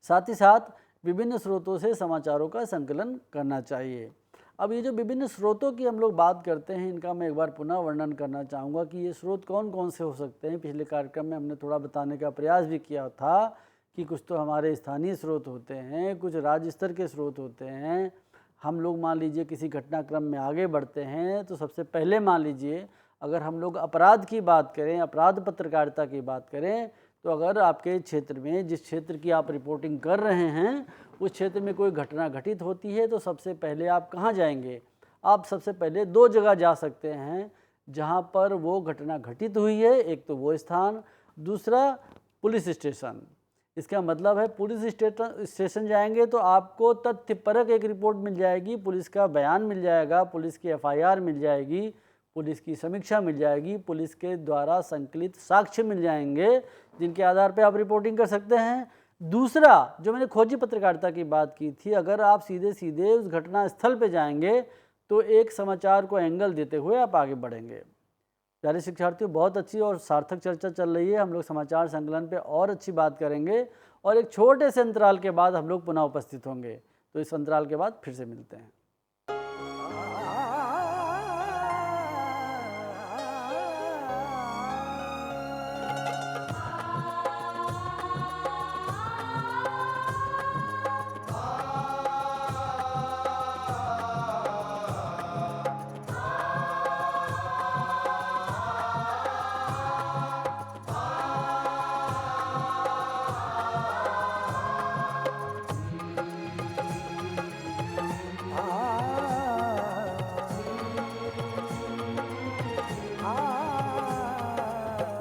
साथ ही साथ विभिन्न स्रोतों से समाचारों का संकलन करना चाहिए। अब ये जो विभिन्न स्रोतों की हम लोग बात करते हैं, इनका मैं एक बार पुनः वर्णन करना चाहूँगा कि ये स्रोत कौन कौन से हो सकते हैं। पिछले कार्यक्रम में हमने थोड़ा बताने का प्रयास भी किया था कि कुछ तो हमारे स्थानीय स्रोत होते हैं, कुछ राज्य स्तर के स्रोत होते हैं। हम लोग मान लीजिए किसी घटनाक्रम में आगे बढ़ते हैं तो सबसे पहले मान लीजिए अगर हम लोग अपराध की बात करें, अपराध पत्रकारिता की बात करें, तो अगर आपके क्षेत्र में, जिस क्षेत्र की आप रिपोर्टिंग कर रहे हैं, उस क्षेत्र में कोई घटना घटित होती है तो सबसे पहले आप कहाँ जाएंगे? आप सबसे पहले 2 जगह जा सकते हैं जहाँ पर वो घटना घटित हुई है। एक तो वो स्थान, दूसरा पुलिस स्टेशन। इसका मतलब है पुलिस स्टेशन जाएंगे तो आपको तथ्यपरक एक रिपोर्ट मिल जाएगी, पुलिस का बयान मिल जाएगा, पुलिस की FIR मिल जाएगी, पुलिस की समीक्षा मिल जाएगी, पुलिस के द्वारा संकलित साक्ष्य मिल जाएंगे, जिनके आधार पर आप रिपोर्टिंग कर सकते हैं। दूसरा, जो मैंने खोजी पत्रकारिता की बात की थी, अगर आप सीधे सीधे उस घटना स्थल पे जाएंगे तो एक समाचार को एंगल देते हुए आप आगे बढ़ेंगे। प्यारे शिक्षार्थियों, बहुत अच्छी और सार्थक चर्चा चल रही है। हम लोग समाचार संकलन पे और अच्छी बात करेंगे और एक छोटे से अंतराल के बाद हम लोग पुनः उपस्थित होंगे। तो इस अंतराल के बाद फिर से मिलते हैं।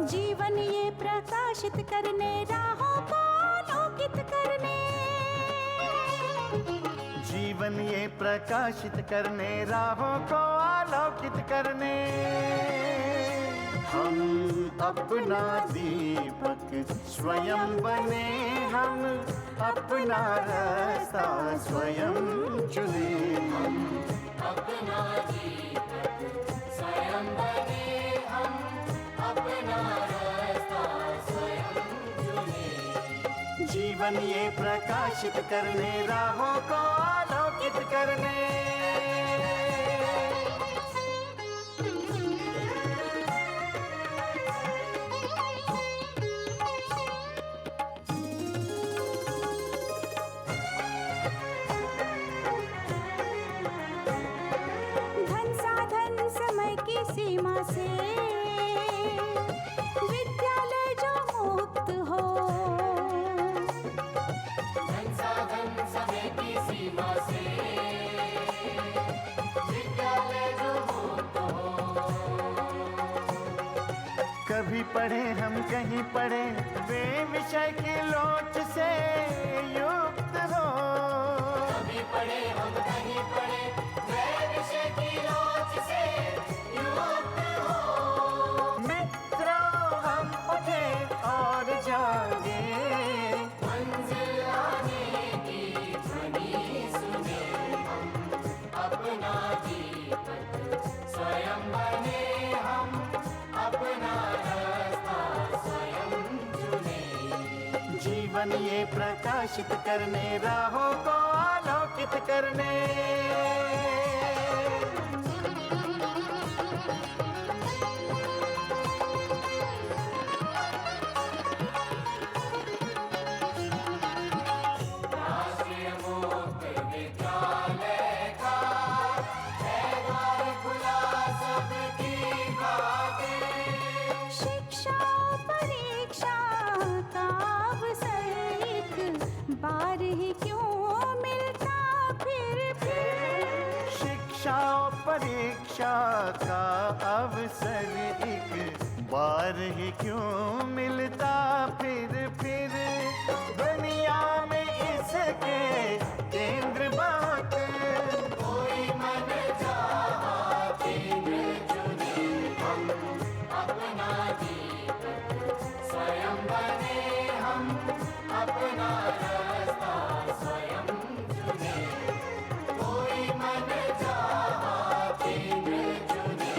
जीवन ये प्रकाशित करने, राहों को आलोकित करने, जीवन ये प्रकाशित करने, राहों को आलोकित करने, हम अपना दीपक स्वयं बने, हम अपना रास्ता स्वयं चुने, हम अपना दीपक स्वयं बने, हम अपना रास्ता स्वयं चुने। जीवन ये प्रकाशित करने, राहों को आलोकित करने। धन साधन समय की सीमा से विद्यालय जो मुक्त हो, धन साधन समय की सीमा से विद्यालय जो मुक्त हो। कभी पढ़े हम कहीं पढ़े, वे विषय की लोच से युक्त हो, कभी पढ़े हम कहीं पढ़े, वे विषय की लोच से युक्त हो। मित्रों हम उठे और जागे, मंजिल आने की ध्वनि सुने, हम अपना दीपक स्वयं बने, हम अपना रास्ता स्वयं चुने। जीवन ये प्रकाशित करने, राहों को आलोकित करने। राष्ट्रीय मुक्त विद्यालय का है द्वार खुला सबकी खातिर। शिक्षा परीक्षा का अवसर एक बार ही क्यों मिलता फिर शिक्षा परीक्षा का अवसर एक बार ही क्यों मिलता फिर दुनिया में इसके केंद्र बात कोई मन चाहा केंद्र चुने, हम अपना दीपक स्वयं बने, हम अपना रास्ता स्वयं चुने, कोई मन चाहा केंद्र चुने,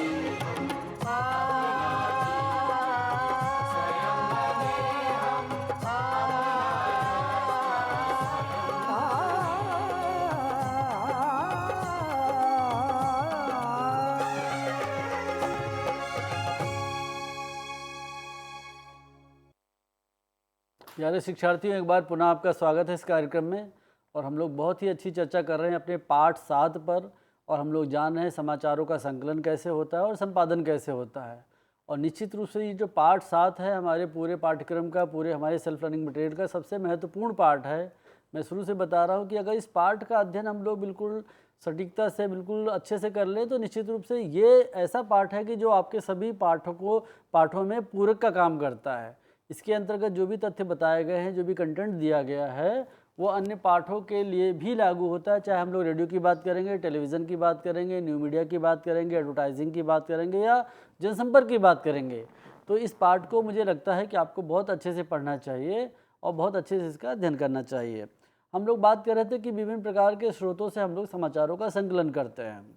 प्यारे शिक्षार्थियों, एक बार पुनः आपका स्वागत है इस कार्यक्रम में। और हम लोग बहुत ही अच्छी चर्चा कर रहे हैं अपने पाठ 7 पर, और हम लोग जान रहे हैं समाचारों का संकलन कैसे होता है और संपादन कैसे होता है। और निश्चित रूप से ये जो पाठ 7 है हमारे पूरे पाठ्यक्रम का, पूरे हमारे सेल्फ लर्निंग मटेरियल का सबसे महत्वपूर्ण पाठ है। मैं शुरू से बता रहा हूँ कि अगर इस पाठ का अध्ययन हम लोग बिल्कुल सटीकता से, बिल्कुल अच्छे से कर लें तो निश्चित रूप से ये ऐसा पाठ है कि जो आपके सभी पाठों में पूरक का काम करता है। इसके अंतर्गत जो भी तथ्य बताए गए हैं, जो भी कंटेंट दिया गया है, वो अन्य पाठों के लिए भी लागू होता है। चाहे हम लोग रेडियो की बात करेंगे, टेलीविज़न की बात करेंगे, न्यू मीडिया की बात करेंगे, एडवर्टाइजिंग की बात करेंगे या जनसंपर्क की बात करेंगे। तो इस पाठ को मुझे लगता है कि आपको बहुत अच्छे से पढ़ना चाहिए और बहुत अच्छे से इसका अध्ययन करना चाहिए। हम लोग बात कर रहे थे कि विभिन्न प्रकार के स्रोतों से हम लोग समाचारों का संकलन करते हैं।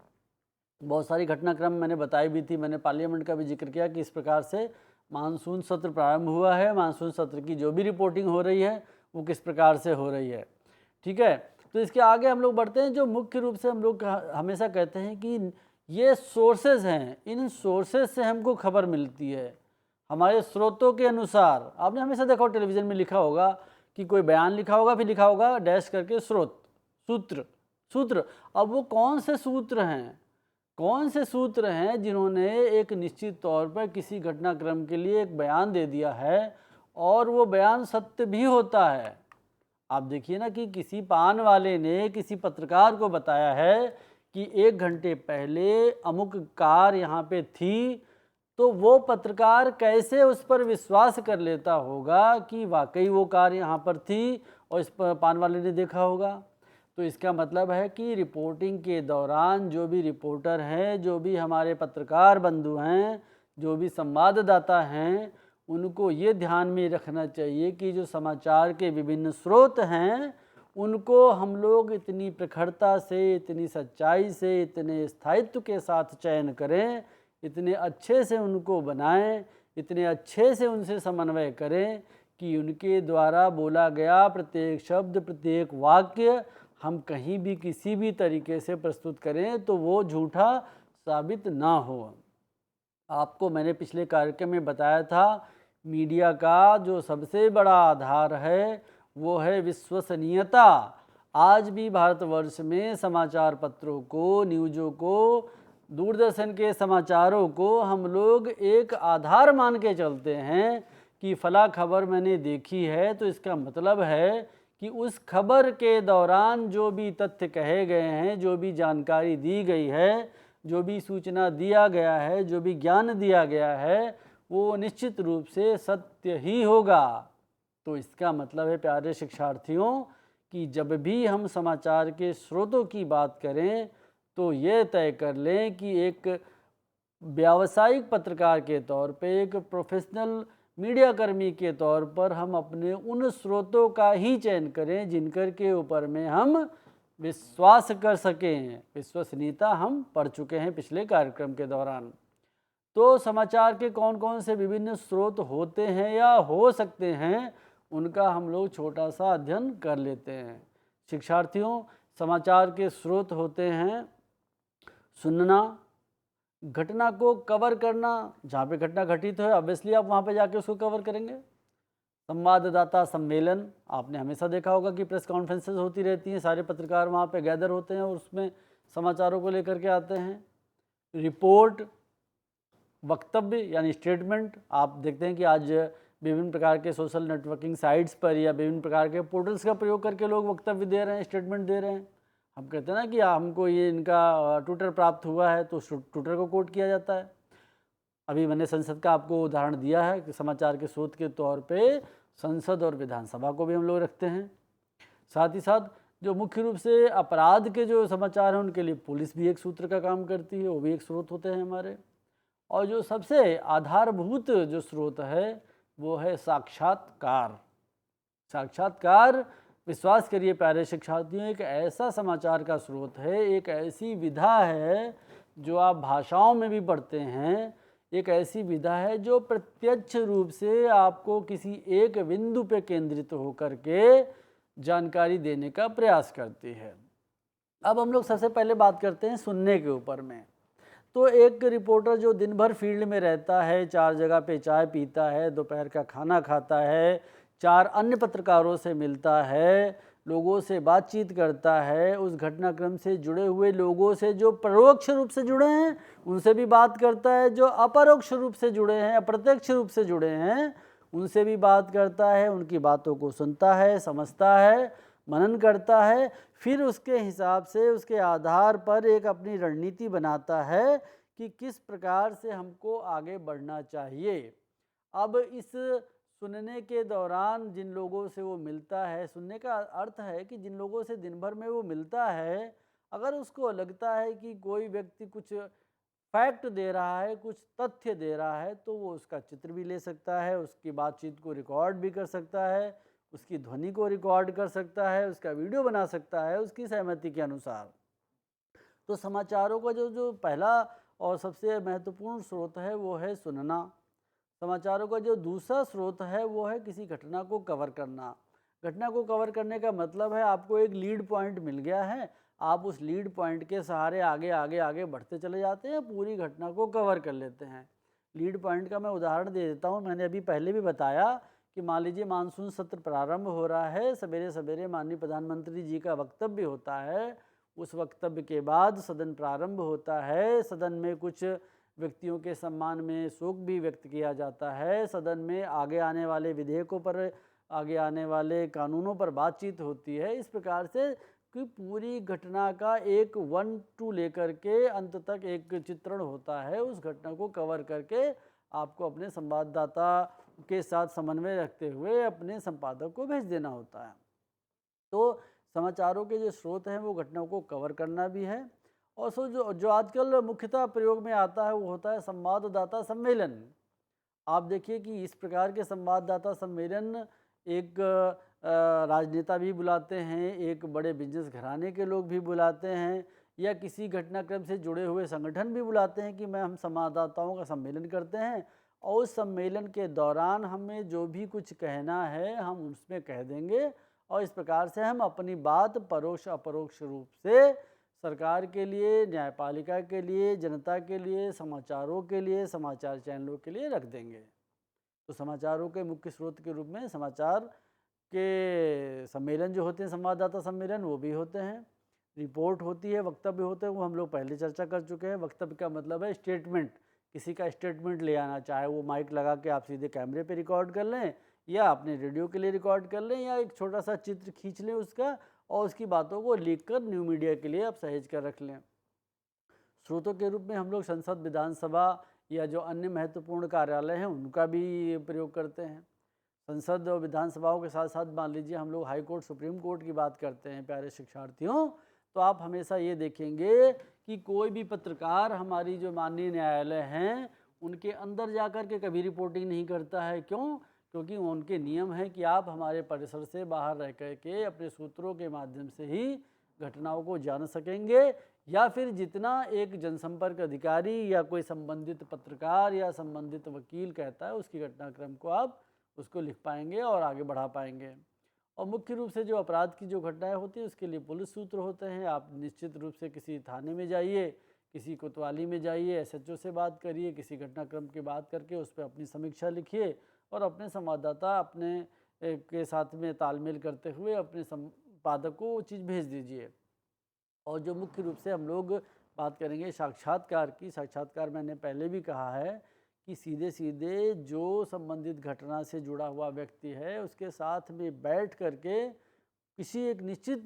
बहुत सारी घटनाक्रम मैंने बताई भी थी, मैंने पार्लियामेंट का भी जिक्र किया कि इस प्रकार से मानसून सत्र प्रारंभ हुआ है, मानसून सत्र की जो भी रिपोर्टिंग हो रही है वो किस प्रकार से हो रही है। ठीक है, तो इसके आगे हम लोग बढ़ते हैं। जो मुख्य रूप से हम लोग हमेशा कहते हैं कि ये सोर्सेज हैं, इन सोर्सेज से हमको खबर मिलती है हमारे स्रोतों के अनुसार। आपने हमेशा देखा हो टेलीविज़न में लिखा होगा कि कोई बयान लिखा होगा, फिर लिखा होगा डैश करके स्रोत, सूत्र। अब वो कौन से सूत्र हैं जिन्होंने एक निश्चित तौर पर किसी घटनाक्रम के लिए एक बयान दे दिया है और वो बयान सत्य भी होता है। आप देखिए ना कि किसी पान वाले ने किसी पत्रकार को बताया है कि 1 घंटे पहले अमुक कार यहाँ पे थी, तो वो पत्रकार कैसे उस पर विश्वास कर लेता होगा कि वाकई वो कार यहाँ पर थी और इस पर पान वाले ने देखा होगा। तो इसका मतलब है कि रिपोर्टिंग के दौरान जो भी रिपोर्टर हैं, जो भी हमारे पत्रकार बंधु हैं, जो भी संवाददाता हैं, उनको ये ध्यान में रखना चाहिए कि जो समाचार के विभिन्न स्रोत हैं उनको हम लोग इतनी प्रखरता से, इतनी सच्चाई से, इतने स्थायित्व के साथ चयन करें, इतने अच्छे से उनको बनाएं, इतने अच्छे से उनसे समन्वय करें कि उनके द्वारा बोला गया प्रत्येक शब्द, प्रत्येक वाक्य हम कहीं भी किसी भी तरीके से प्रस्तुत करें तो वो झूठा साबित ना हो। आपको मैंने पिछले कार्यक्रम में बताया था, मीडिया का जो सबसे बड़ा आधार है वो है विश्वसनीयता। आज भी भारतवर्ष में समाचार पत्रों को, न्यूज़ों को, दूरदर्शन के समाचारों को हम लोग एक आधार मान के चलते हैं कि फला खबर मैंने देखी है तो इसका मतलब है कि उस खबर के दौरान जो भी तथ्य कहे गए हैं, जो भी जानकारी दी गई है, जो भी सूचना दिया गया है, जो भी ज्ञान दिया गया है, वो निश्चित रूप से सत्य ही होगा। तो इसका मतलब है प्यारे शिक्षार्थियों कि जब भी हम समाचार के स्रोतों की बात करें तो ये तय कर लें कि एक व्यावसायिक पत्रकार के तौर पे, एक प्रोफेशनल मीडिया कर्मी के तौर पर हम अपने उन स्रोतों का ही चयन करें जिनकर के ऊपर में हम विश्वास कर सकें। विश्वसनीयता हम पढ़ चुके हैं पिछले कार्यक्रम के दौरान। तो समाचार के कौन कौन से विभिन्न स्रोत होते हैं या हो सकते हैं, उनका हम लोग छोटा सा अध्ययन कर लेते हैं। शिक्षार्थियों, समाचार के स्रोत होते हैं सुनना, घटना को कवर करना, जहाँ पे घटना घटित है ऑब्वियसली आप वहाँ पे जाके उसको कवर करेंगे। संवाददाता सम्मेलन, आपने हमेशा देखा होगा कि प्रेस कॉन्फ्रेंसेस होती रहती हैं, सारे पत्रकार वहाँ पे गैदर होते हैं और उसमें समाचारों को लेकर के आते हैं। रिपोर्ट, वक्तव्य यानी स्टेटमेंट, आप देखते हैं कि आज विभिन्न प्रकार के सोशल नेटवर्किंग साइट्स पर या विभिन्न प्रकार के पोर्टल्स का प्रयोग करके लोग वक्तव्य दे रहे हैं, स्टेटमेंट दे रहे हैं। हम कहते हैं ना कि हमको ये इनका ट्विटर प्राप्त हुआ है तो ट्विटर को कोट किया जाता है। अभी मैंने संसद का आपको उदाहरण दिया है कि समाचार के स्रोत के तौर पे संसद और विधानसभा को भी हम लोग रखते हैं। साथ ही साथ जो मुख्य रूप से अपराध के जो समाचार हैं उनके लिए पुलिस भी एक सूत्र का काम करती है, वो भी एक स्रोत होते हैं हमारे। और जो सबसे आधारभूत जो स्रोत है वो है साक्षात्कार। साक्षात्कार, विश्वास करिए प्यारे शिक्षार्थियों, एक ऐसा समाचार का स्रोत है, एक ऐसी विधा है जो आप भाषाओं में भी पढ़ते हैं, एक ऐसी विधा है जो प्रत्यक्ष रूप से आपको किसी एक बिंदु पे केंद्रित होकर के जानकारी देने का प्रयास करती है। अब हम लोग सबसे पहले बात करते हैं सुनने के ऊपर में। तो एक रिपोर्टर जो दिन भर फील्ड में रहता है, 4 जगह पे चाय पीता है, दोपहर का खाना खाता है, 4 अन्य पत्रकारों से मिलता है, लोगों से बातचीत करता है, उस घटनाक्रम से जुड़े हुए लोगों से जो परोक्ष रूप से जुड़े हैं उनसे भी बात करता है, जो अपरोक्ष रूप से जुड़े हैं, अप्रत्यक्ष रूप से जुड़े हैं उनसे भी बात करता है, उनकी बातों को सुनता है, समझता है, मनन करता है, फिर उसके हिसाब से, उसके आधार पर एक अपनी रणनीति बनाता है कि किस प्रकार से हमको आगे बढ़ना चाहिए। अब इस सुनने के दौरान जिन लोगों से वो मिलता है, सुनने का अर्थ है कि जिन लोगों से दिन भर में वो मिलता है, अगर उसको लगता है कि कोई व्यक्ति कुछ फैक्ट दे रहा है, कुछ तथ्य दे रहा है, तो वो उसका चित्र भी ले सकता है, उसकी बातचीत को रिकॉर्ड भी कर सकता है, उसकी ध्वनि को रिकॉर्ड कर सकता है, उसका वीडियो बना सकता है उसकी सहमति के अनुसार। तो समाचारों का जो जो पहला और सबसे महत्वपूर्ण स्रोत है वो है सुनना। समाचारों का जो दूसरा स्रोत है वो है किसी घटना को कवर करना। घटना को कवर करने का मतलब है आपको एक लीड पॉइंट मिल गया है, आप उस लीड पॉइंट के सहारे आगे आगे आगे बढ़ते चले जाते हैं, पूरी घटना को कवर कर लेते हैं। लीड पॉइंट का मैं उदाहरण दे देता हूँ। मैंने अभी पहले भी बताया कि मान लीजिए मानसून सत्र प्रारंभ हो रहा है, सवेरे सवेरे माननीय प्रधानमंत्री जी का वक्तव्य होता है, उस वक्तव्य के बाद सदन प्रारंभ होता है, सदन में कुछ व्यक्तियों के सम्मान में शोक भी व्यक्त किया जाता है, सदन में आगे आने वाले विधेयकों पर, आगे आने वाले कानूनों पर बातचीत होती है। इस प्रकार से कि पूरी घटना का एक 1 टू लेकर के अंत तक एक चित्रण होता है, उस घटना को कवर करके आपको अपने संवाददाता के साथ समन्वय रखते हुए अपने संपादक को भेज देना होता है। तो समाचारों के जो स्रोत हैं वो घटनाओं को कवर करना भी है, और सो जो जो आजकल मुख्यतः प्रयोग में आता है वो होता है संवाददाता सम्मेलन। आप देखिए कि इस प्रकार के संवाददाता सम्मेलन एक राजनेता भी बुलाते हैं, एक बड़े बिजनेस घराने के लोग भी बुलाते हैं, या किसी घटनाक्रम से जुड़े हुए संगठन भी बुलाते हैं कि हम संवाददाताओं का सम्मेलन करते हैं, और उस सम्मेलन के दौरान हमें जो भी कुछ कहना है हम उसमें कह देंगे, और इस प्रकार से हम अपनी बात परोक्ष अपरोक्ष रूप से सरकार के लिए, न्यायपालिका के लिए, जनता के लिए, समाचारों के लिए, समाचार चैनलों के लिए रख देंगे। तो समाचारों के मुख्य स्रोत के रूप में समाचार के सम्मेलन जो होते हैं, संवाददाता सम्मेलन, वो भी होते हैं। रिपोर्ट होती है, वक्तव्य होते हैं, वो हम लोग पहले चर्चा कर चुके हैं। वक्तव्य का मतलब है स्टेटमेंट, किसी का स्टेटमेंट ले आना, चाहे वो माइक लगा के आप सीधे कैमरे पे रिकॉर्ड कर लें, या अपने रेडियो के लिए रिकॉर्ड कर लें, या एक छोटा सा चित्र खींच लें उसका और उसकी बातों को लिख कर न्यू मीडिया के लिए आप सहेज कर रख लें। स्रोतों के रूप में हम लोग संसद, विधानसभा या जो अन्य महत्वपूर्ण कार्यालय हैं उनका भी प्रयोग करते हैं। संसद और विधानसभाओं के साथ साथ मान लीजिए हम लोग हाई कोर्ट, सुप्रीम कोर्ट की बात करते हैं प्यारे शिक्षार्थियों, तो आप हमेशा ये देखेंगे कि कोई भी पत्रकार हमारी जो माननीय न्यायालय हैं उनके अंदर जा कर के कभी रिपोर्टिंग नहीं करता है। क्यों? क्योंकि उनके नियम है कि आप हमारे परिसर से बाहर रह कर के अपने सूत्रों के माध्यम से ही घटनाओं को जान सकेंगे, या फिर जितना एक जनसंपर्क अधिकारी या कोई संबंधित पत्रकार या संबंधित वकील कहता है उसकी घटनाक्रम को आप उसको लिख पाएंगे और आगे बढ़ा पाएंगे। और मुख्य रूप से जो अपराध की जो घटनाएं होती हैं उसके लिए पुलिस सूत्र होते हैं। आप निश्चित रूप से किसी थाने में जाइए, किसी कोतवाली में जाइए, एसएचओ से बात करिए, किसी घटनाक्रम की बात करके उस पर अपनी समीक्षा लिखिए, और अपने संवाददाता अपने के साथ में तालमेल करते हुए अपने संपादक को वो चीज़ भेज दीजिए। और जो मुख्य रूप से हम लोग बात करेंगे साक्षात्कार की, साक्षात्कार मैंने पहले भी कहा है कि सीधे सीधे जो संबंधित घटना से जुड़ा हुआ व्यक्ति है उसके साथ में बैठ करके किसी एक निश्चित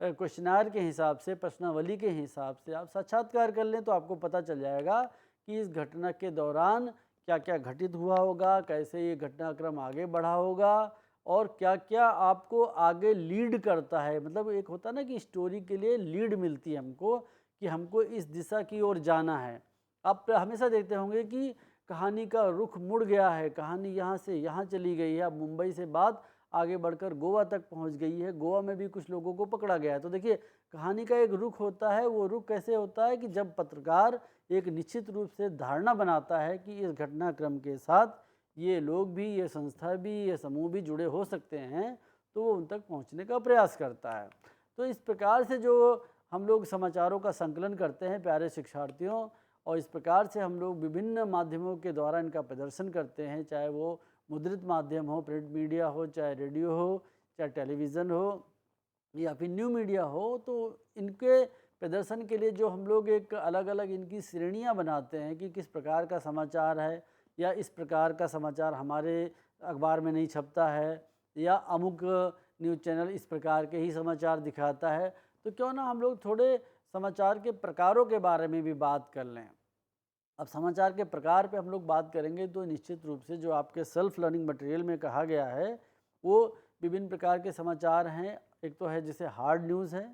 क्वेश्चनार के हिसाब से, प्रश्नावली के हिसाब से आप साक्षात्कार कर लें तो आपको पता चल जाएगा कि इस घटना के दौरान क्या क्या घटित हुआ होगा, कैसे ये घटनाक्रम आगे बढ़ा होगा, और क्या क्या आपको आगे लीड करता है। मतलब एक होता ना कि स्टोरी के लिए लीड मिलती है हमको कि हमको इस दिशा की ओर जाना है। आप हमेशा देखते होंगे कि कहानी का रुख मुड़ गया है, कहानी यहाँ से यहाँ चली गई है, अब मुंबई से बात आगे बढ़कर गोवा तक पहुँच गई है, गोवा में भी कुछ लोगों को पकड़ा गया है। तो देखिए कहानी का एक रुख होता है, वो रुख कैसे होता है कि जब पत्रकार एक निश्चित रूप से धारणा बनाता है कि इस घटनाक्रम के साथ ये लोग भी, ये संस्था भी, ये समूह भी जुड़े हो सकते हैं, तो वो उन तक पहुंचने का प्रयास करता है। तो इस प्रकार से जो हम लोग समाचारों का संकलन करते हैं प्यारे शिक्षार्थियों, और इस प्रकार से हम लोग विभिन्न माध्यमों के द्वारा इनका प्रदर्शन करते हैं, चाहे वो मुद्रित माध्यम हो, प्रिंट मीडिया हो, चाहे रेडियो हो, चाहे टेलीविज़न हो, या फिर न्यू मीडिया हो। तो इनके प्रदर्शन के लिए जो हम लोग एक अलग अलग इनकी श्रेणियां बनाते हैं कि किस प्रकार का समाचार है, या इस प्रकार का समाचार हमारे अखबार में नहीं छपता है, या अमुक न्यूज़ चैनल इस प्रकार के ही समाचार दिखाता है, तो क्यों ना हम लोग थोड़े समाचार के प्रकारों के बारे में भी बात कर लें। अब समाचार के प्रकार पे हम लोग बात करेंगे तो निश्चित रूप से जो आपके सेल्फ लर्निंग मटेरियल में कहा गया है वो विभिन्न प्रकार के समाचार हैं। एक तो है जैसे हार्ड न्यूज़ है,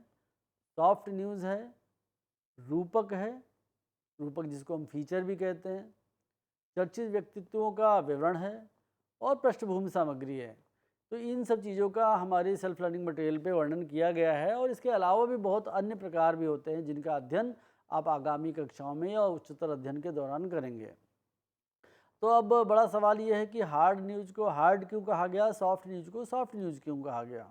सॉफ्ट न्यूज़ है, रूपक है, रूपक जिसको हम फीचर भी कहते हैं, चर्चित व्यक्तित्वों का विवरण है, और पृष्ठभूमि सामग्री है। तो इन सब चीज़ों का हमारी सेल्फ लर्निंग मटेरियल पे वर्णन किया गया है और इसके अलावा भी बहुत अन्य प्रकार भी होते हैं जिनका अध्ययन आप आगामी कक्षाओं में या उच्चतर अध्ययन के दौरान करेंगे। तो अब बड़ा सवाल ये है कि हार्ड न्यूज़ को हार्ड क्यों कहा गया, सॉफ्ट न्यूज़ को सॉफ्ट न्यूज़ क्यों कहा गया।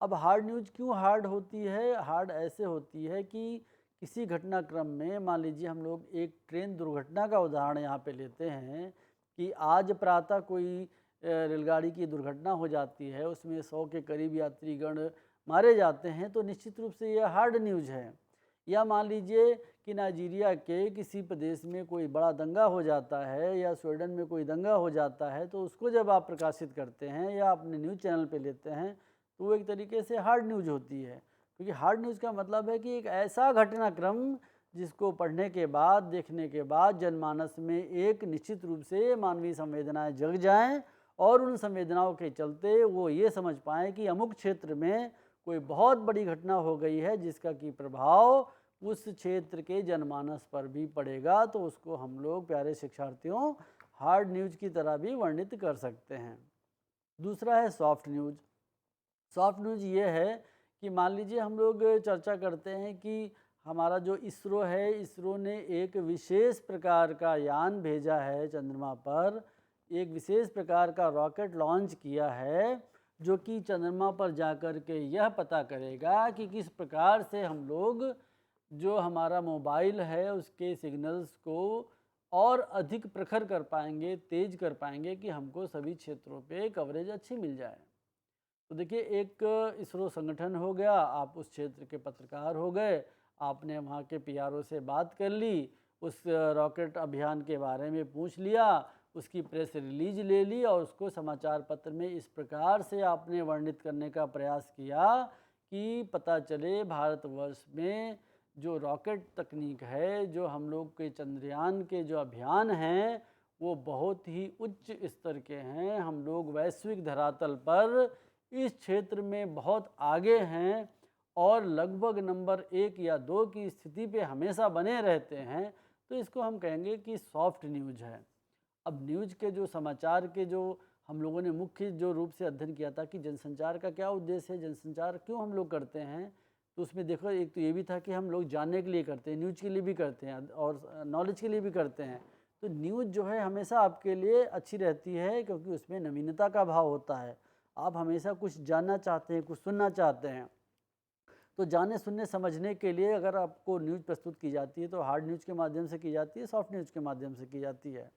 अब हार्ड न्यूज़ क्यों हार्ड होती है? हार्ड ऐसे होती है कि किसी घटनाक्रम में मान लीजिए हम लोग एक ट्रेन दुर्घटना का उदाहरण यहाँ पे लेते हैं कि आज प्रातः कोई रेलगाड़ी की दुर्घटना हो जाती है, उसमें 100 के करीब यात्रीगण मारे जाते हैं, तो निश्चित रूप से यह हार्ड न्यूज़ है। या मान लीजिए कि नाइजीरिया के किसी प्रदेश में कोई बड़ा दंगा हो जाता है या स्वीडन में कोई दंगा हो जाता है, तो उसको जब आप प्रकाशित करते हैं या अपने न्यूज़ चैनल पे लेते हैं तो वो एक तरीके से हार्ड न्यूज़ होती है, क्योंकि हार्ड न्यूज़ का मतलब है कि एक ऐसा घटनाक्रम जिसको पढ़ने के बाद, देखने के बाद जनमानस में एक निश्चित रूप से मानवीय संवेदनाएं जग जाएं और उन संवेदनाओं के चलते वो ये समझ पाएँ कि अमुक क्षेत्र में कोई बहुत बड़ी घटना हो गई है जिसका कि प्रभाव उस क्षेत्र के जनमानस पर भी पड़ेगा, तो उसको हम लोग प्यारे शिक्षार्थियों हार्ड न्यूज़ की तरह भी वर्णित कर सकते हैं। दूसरा है सॉफ्ट न्यूज़। सॉफ्ट न्यूज़ ये है कि मान लीजिए हम लोग चर्चा करते हैं कि हमारा जो इसरो है, इसरो ने एक विशेष प्रकार का यान भेजा है चंद्रमा पर, एक विशेष प्रकार का रॉकेट लॉन्च किया है जो कि चंद्रमा पर जाकर के यह पता करेगा कि किस प्रकार से हम लोग जो हमारा मोबाइल है उसके सिग्नल्स को और अधिक प्रखर कर पाएंगे, तेज कर पाएंगे कि हमको सभी क्षेत्रों पे कवरेज अच्छी मिल जाए। तो देखिए एक इसरो संगठन हो गया, आप उस क्षेत्र के पत्रकार हो गए, आपने वहाँ के पीआरओ से बात कर ली, उस रॉकेट अभियान के बारे में पूछ लिया, उसकी प्रेस रिलीज ले ली और उसको समाचार पत्र में इस प्रकार से आपने वर्णित करने का प्रयास किया कि पता चले भारतवर्ष में जो रॉकेट तकनीक है, जो हम लोग के चंद्रयान के जो अभियान हैं वो बहुत ही उच्च स्तर के हैं। हम लोग वैश्विक धरातल पर इस क्षेत्र में बहुत आगे हैं और लगभग नंबर 1 या 2 की स्थिति पे हमेशा बने रहते हैं, तो इसको हम कहेंगे कि सॉफ्ट न्यूज़ है। अब न्यूज़ के जो समाचार के जो हम लोगों ने मुख्य जो रूप से अध्ययन किया था कि जनसंचार का क्या उद्देश्य है, जनसंचार क्यों हम लोग करते हैं, तो उसमें देखो एक तो ये भी था कि हम लोग जानने के लिए करते हैं, न्यूज़ के लिए भी करते हैं और नॉलेज के लिए भी करते हैं। तो न्यूज़ जो है हमेशा आपके लिए अच्छी रहती है क्योंकि उसमें नवीनता का भाव होता है। आप हमेशा कुछ जानना चाहते हैं, कुछ सुनना चाहते हैं, तो जानने सुनने समझने के लिए अगर आपको न्यूज़ प्रस्तुत की जाती है तो हार्ड न्यूज़ के माध्यम से की जाती है, सॉफ्ट न्यूज़ के माध्यम से की जाती है।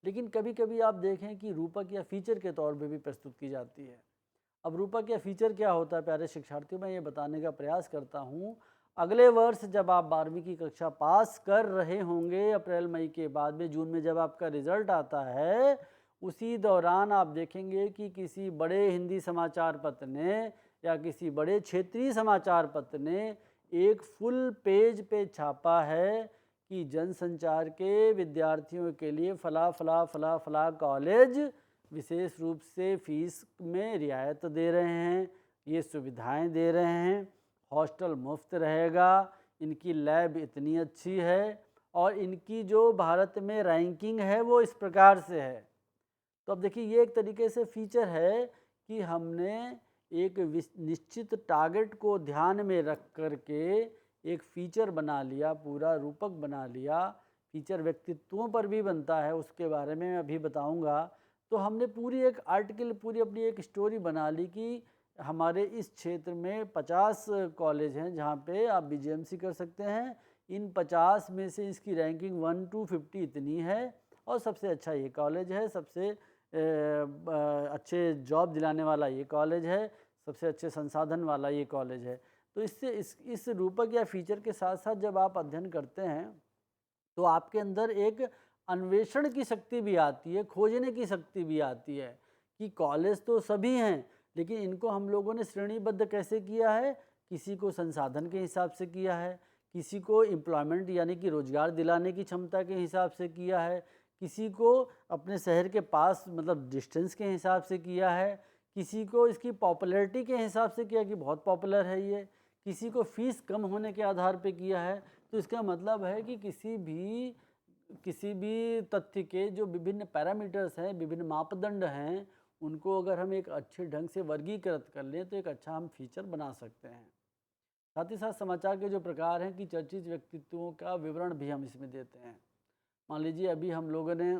लेकिन कभी कभी आप देखें कि रूपक या फीचर के तौर पे भी प्रस्तुत की जाती है। अब रूपक या फीचर क्या होता है प्यारे शिक्षार्थियों, मैं ये बताने का प्रयास करता हूँ। अगले वर्ष जब आप 12वीं की कक्षा पास कर रहे होंगे, अप्रैल मई के बाद में जून में जब आपका रिजल्ट आता है, उसी दौरान आप देखेंगे कि किसी बड़े हिंदी समाचार पत्र ने या किसी बड़े क्षेत्रीय समाचार पत्र ने एक फुल पेज पे छापा है कि जनसंचार के विद्यार्थियों के लिए फला फला फला फला कॉलेज विशेष रूप से फीस में रियायत दे रहे हैं, ये सुविधाएं दे रहे हैं, हॉस्टल मुफ्त रहेगा, इनकी लैब इतनी अच्छी है और इनकी जो भारत में रैंकिंग है वो इस प्रकार से है। तो अब देखिए ये एक तरीके से फीचर है कि हमने एक निश्चित टारगेट को ध्यान में रख कर के एक फीचर बना लिया, पूरा रूपक बना लिया। फीचर व्यक्तित्वों पर भी बनता है, उसके बारे में मैं अभी बताऊंगा। तो हमने पूरी एक आर्टिकल, पूरी अपनी एक स्टोरी बना ली कि हमारे इस क्षेत्र में 50 कॉलेज हैं जहाँ पे आप बीजेएमसी कर सकते हैं। इन 50 में से इसकी रैंकिंग 1 to 50 इतनी है और सबसे अच्छा ये कॉलेज है, सबसे अच्छे जॉब दिलाने वाला ये कॉलेज है, सबसे अच्छे संसाधन वाला ये कॉलेज है। तो इससे इस रूपक या फीचर के साथ साथ जब आप अध्ययन करते हैं तो आपके अंदर एक अन्वेषण की शक्ति भी आती है, खोजने की शक्ति भी आती है कि कॉलेज तो सभी हैं लेकिन इनको हम लोगों ने श्रेणीबद्ध कैसे किया है। किसी को संसाधन के हिसाब से किया है, किसी को एम्प्लॉयमेंट यानी कि रोजगार दिलाने की क्षमता के हिसाब से किया है, किसी को अपने शहर के पास मतलब डिस्टेंस के हिसाब से किया है, किसी को इसकी पॉपुलैरिटी के हिसाब से किया कि बहुत पॉपुलर है ये, किसी को फीस कम होने के आधार पे किया है। तो इसका मतलब है कि किसी भी तथ्य के जो विभिन्न पैरामीटर्स हैं, विभिन्न मापदंड हैं, उनको अगर हम एक अच्छे ढंग से वर्गीकृत कर लें तो एक अच्छा हम फीचर बना सकते हैं। साथ ही साथ समाचार के जो प्रकार हैं कि चर्चित व्यक्तित्वों का विवरण भी हम इसमें देते हैं। मान लीजिए अभी हम लोगों ने